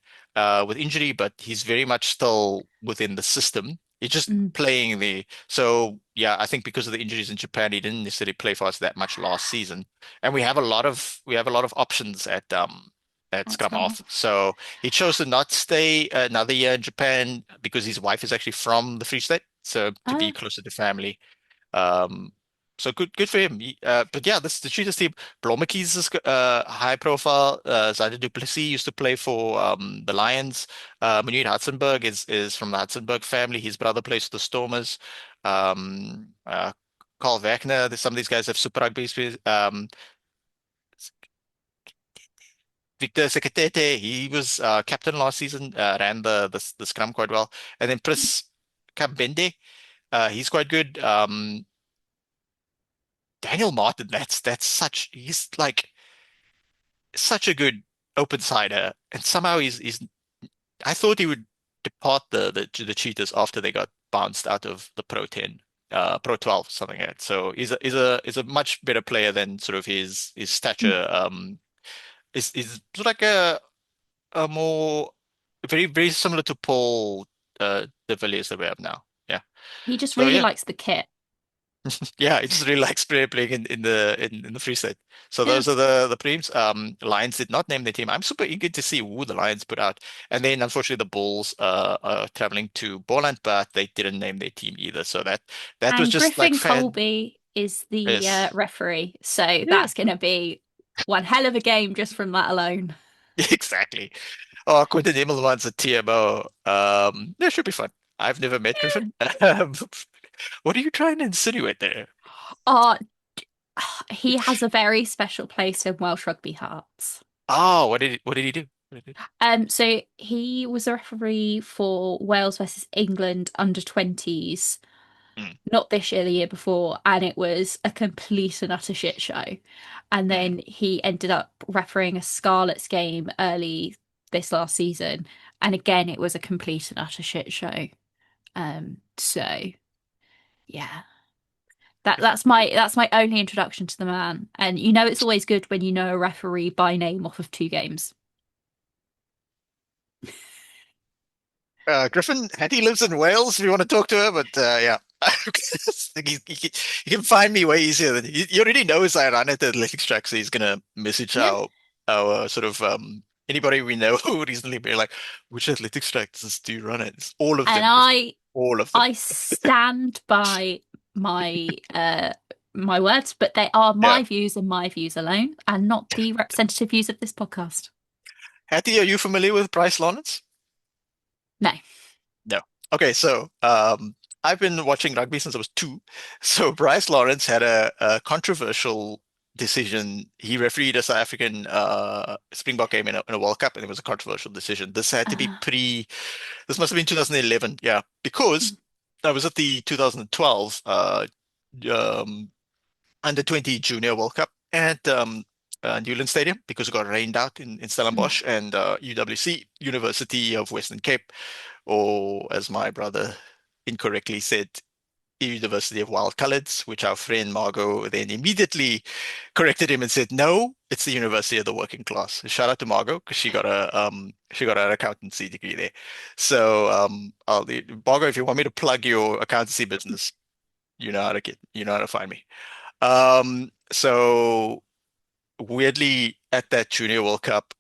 with injury, but he's very much still within the system. He's just Mm. playing the so yeah, I think because of the injuries in Japan, he didn't necessarily play for us that much last season. And we have a lot of options at That's scrum come half. off. So he chose to not stay another year in Japan because his wife is actually from the Free State, so to be Okay. closer to family. Um, so good for him. But yeah, this the Cheetahs team. Blommetjies is high profile. Zyder Du Plessis used to play for the Lions. Menuet Hudsonberg is from the Hudsonberg family. His brother plays for the Stormers. Um, uh, Carl Wagner. Some of these guys have Super Rugby experience. Victor Seketete, he was captain last season. Ran the scrum quite well. And then Pris Kambende, he's quite good. Daniel Martin, he's like such a good open sider, and somehow he's I thought he would depart the Cheetahs after they got bounced out of the Pro 10, Pro 12, something like that. So he's a much better player than sort of his Mm. stature. Is sort of like a more very similar to Paul de Villiers that we have now. Yeah. He just So really yeah. likes the kit. Yeah, I just really like playing in the Free State. So Yeah. those are the preems. Lions did not name their team. I'm super eager to see who the Lions put out. And then unfortunately the Bulls are traveling to Borland, but they didn't name their team either. So that was And just like Griffin fan. Colby is the Yes. referee. So Yeah, that's going to be one hell of a game just from that alone. exactly. Oh, Quentin Immelman's a TMO. That should be fun. I've never met Griffin. What are you trying to insinuate there? Uh, he has a very special place in Welsh rugby hearts. Oh, what did he do? What did he do? So he was a referee for Wales versus England under 20s, Mm, not this year, the year before, and it was a complete and utter shit show. And mm. then he ended up refereeing a Scarlets game early this last season, and again it was a complete and utter shit show. So yeah. That's my only introduction to the man. And you know it's always good when you know a referee by name off of two games. Griffin, Hattie lives in Wales if you want to talk to her, but yeah. He can find me way easier than he already knows I run at the athletics track, so he's gonna message Yeah. our sort of anybody we know who recently be like, which athletics tracks do you run at? It's all of And them, Griffin. All of them. I stand by my words, but they are Yeah. my views and my views alone, and not the representative views of this podcast. Hattie, are you familiar with Bryce Lawrence? No. No. Okay, so I've been watching rugby since I was two. So Bryce Lawrence had a controversial decision. He refereed a South African Springbok game in a World Cup, and it was a controversial decision. This had to be Uh, this must have been 2011, yeah, because I was at the 2012 um, under 20 Junior World Cup at Newland Stadium because it got rained out in Stellenbosch and UWC, University of Western Cape, or as my brother incorrectly said, University of Wild Colours, which our friend Margot then immediately corrected him and said, no, it's the University of the Working Class. Shout out to Margot because she got her accountancy degree there. So Margot, if you want me to plug your accountancy business, you know how to find me. So weirdly at that Junior World Cup,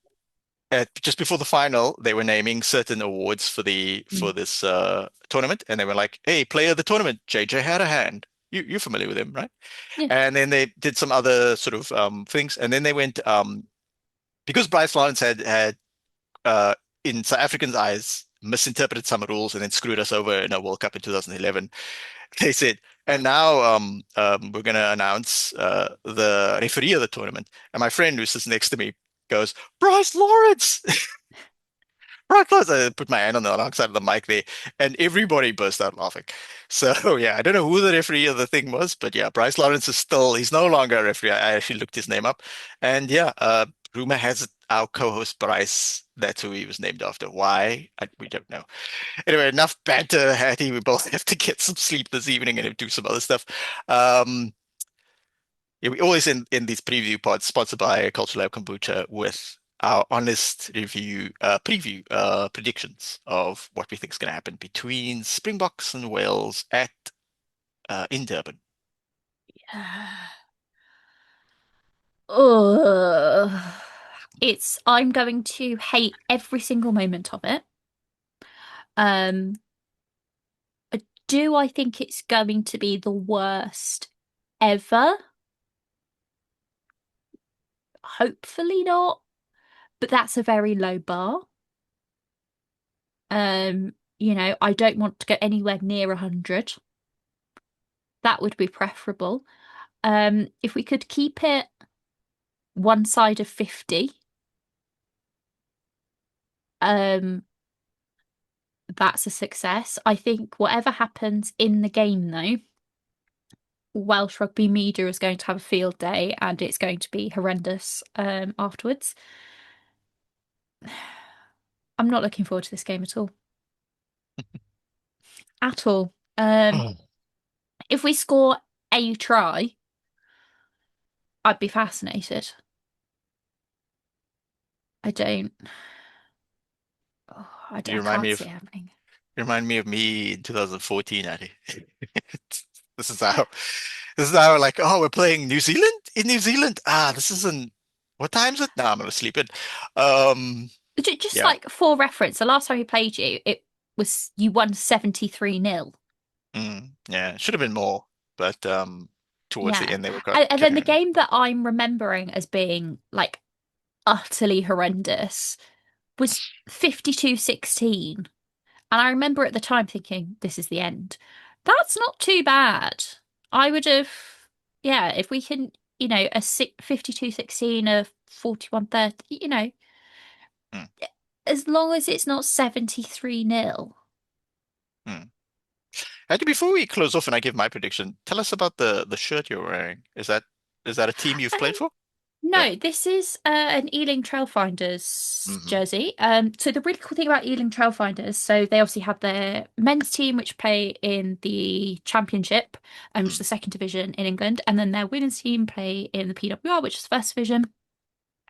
just before the final, they were naming certain awards for the Mm. for this tournament, and they were like, "Hey, player of the tournament, JJ had a hand. You're familiar with him, right?" Yeah. And then they did some other sort of things, and then they went because Bryce Lawrence had uh, in South Africans' eyes misinterpreted some rules and then screwed us over in a World Cup in 2011. They said, and now we're going to announce the referee of the tournament. And my friend who sits next to me goes, Bryce Lawrence. Right close. I put my hand on the wrong side of the mic there, and everybody burst out laughing. So yeah, I don't know who the referee of the thing was, but yeah, Bryce Lawrence is he's no longer a referee. I actually looked his name up, and yeah, rumor has it our co-host Bryce, that's who he was named after. Why? We don't know. Anyway, enough banter, Hattie. We both have to get some sleep this evening and do some other stuff. Um, yeah, we always in these preview pods sponsored by Culture Lab Kombucha with our honest review, preview, predictions of what we think is going to happen between Springboks and Wales at in Durban. Ugh. I'm going to hate every single moment of it. Um, I think it's going to be the worst ever? Hopefully not, but that's a very low bar. I don't want to go anywhere near 100. That would be preferable. If we could keep it one side of 50, um, that's a success. I think whatever happens in the game, though, Welsh rugby media is going to have a field day and it's going to be horrendous afterwards. I'm not looking forward to this game at all. At all. If we score a try, I'd be fascinated. I don't. Oh, You I remind can't me see of it happening. you remind me of me in 2014, Hattie. This is how this is how like, oh, we're playing New Zealand in New Zealand. Ah, this isn't what time is it? No, I'm gonna sleep in. Um, Just yeah. like for reference, the last time we played you, it was you won 73-0. Yeah, it should have been more, but towards the Yeah. end they were And then the carrying. game that I'm remembering as being like utterly horrendous was 52-16. And I remember at the time thinking, this is the end. That's not too bad. I would have, yeah, if we can, a 52-16, a 41-30, Mm, as long as it's not 73-0. mm. Actually, before we close off and I give my prediction, tell us about the shirt you're wearing. Is that a team you've played for? Yeah. No, this is an Ealing Trailfinders Hmm. jersey. So the really cool thing about Ealing Trailfinders, so they obviously have their men's team which play in the Championship, which is the second division in England, and then their women's team play in the PWR, which is first division.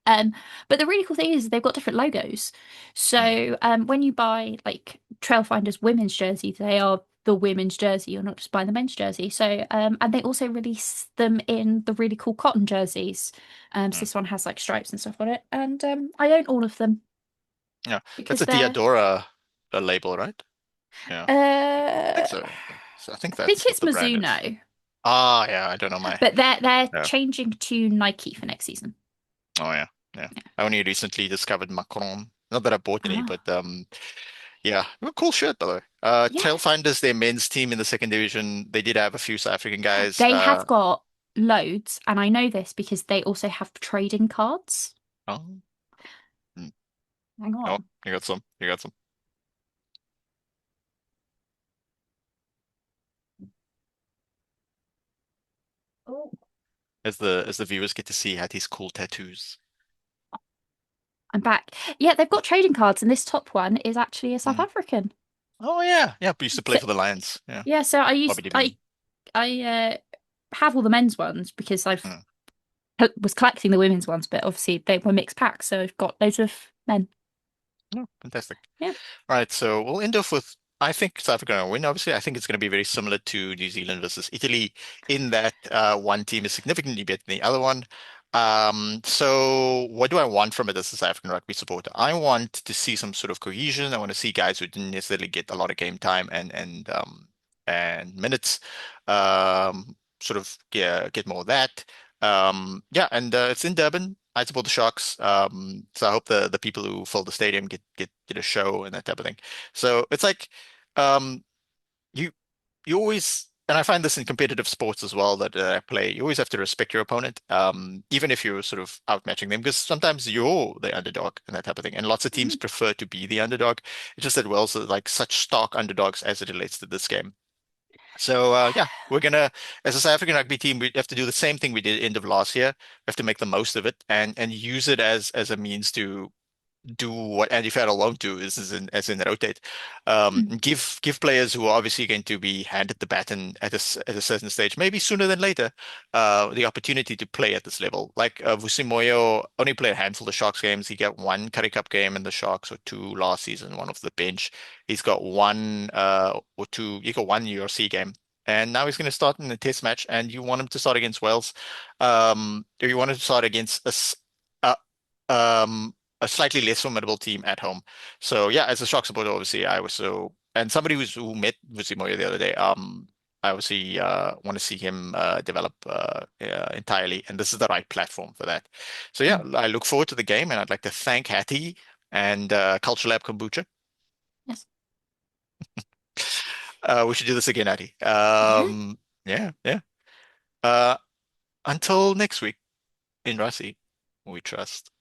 Um, but the really cool thing is they've got different logos. Mm, So when you buy like Trailfinders women's jersey, they are the women's jersey. You're not just buying the men's jersey. So and they also release them in the really cool cotton jerseys. So mm. this one has like stripes and stuff on it, and I own all of them Yeah, that's because a they're. Diadora label, right? Yeah, I think Uh, so. So I think I think that's what it's the brand is. Mizuno, Ah, yeah, I don't know my. but they're Yeah. changing to Nike for next season. Oh yeah, yeah. I only recently discovered Macron. Not that I bought any, Ah, but yeah, a cool shirt by the way. yeah, Trailfinders, their men's team in the second division, they did have a few South African guys. they have got loads, and I know this because they also have trading cards. Oh, mm, Hang oh, on. you got some. You got some. Oh, As the viewers get to see Hattie's cool tattoos. I'm back. Yeah, they've got trading cards, and this top one is actually a South Mm. African. Oh yeah, yeah. We used to play So for the Lions. Yeah, yeah, so Bobby Dibby. I have all the men's ones because Mm. was collecting the women's ones, but obviously they were mixed packs, so I've got loads of men. Oh, fantastic. Yeah. All right, so we'll end off with I think South Africa will win. Obviously, I think it's going to be very similar to New Zealand versus Italy in that one team is significantly better than the other one. So what do I want from it as a South African rugby supporter? I want to see some sort of cohesion. I want to see guys who didn't necessarily get a lot of game time and minutes, sort of get more of that. Yeah, and it's in Durban. I support the Sharks. So I hope the people who fill the stadium get a show and that type of thing. So it's like um you you always, and I find this in competitive sports as well that I play, you always have to respect your opponent, even if you're sort of outmatching them, because sometimes you're the underdog and that type of thing. And lots of teams Mhm. prefer to be the underdog. It's just that Wales are like such stark underdogs as it relates to this game. So yeah, we're gonna, as a South African rugby team, we have to do the same thing we did end of last year. We have to make the most of it and use it as a means to do what Andy Farrell won't do as in rotate. Give players who are obviously going to be handed the baton at a certain stage, maybe sooner than later, the opportunity to play at this level. Like Vusi Moyo only played a handful of Sharks games. He got one Currie Cup game in the Sharks or two last season, one off the bench. He's got one or two, he got one URC game. And now he's going to start in the test match, and you want him to start against Wales, or you want him to start against a, um, a slightly less formidable team at home. So yeah, as a Shark supporter, obviously I was so, and somebody who met Vusi the other day, I obviously want to see him develop entirely, and this is the right platform for that. So yeah, I look forward to the game, and I'd like to thank Hattie and Culture Lab Kombucha. Yes. We should do this again, Hattie. Yeah. Yeah, yeah. Uh, until next week in Rasi, we trust.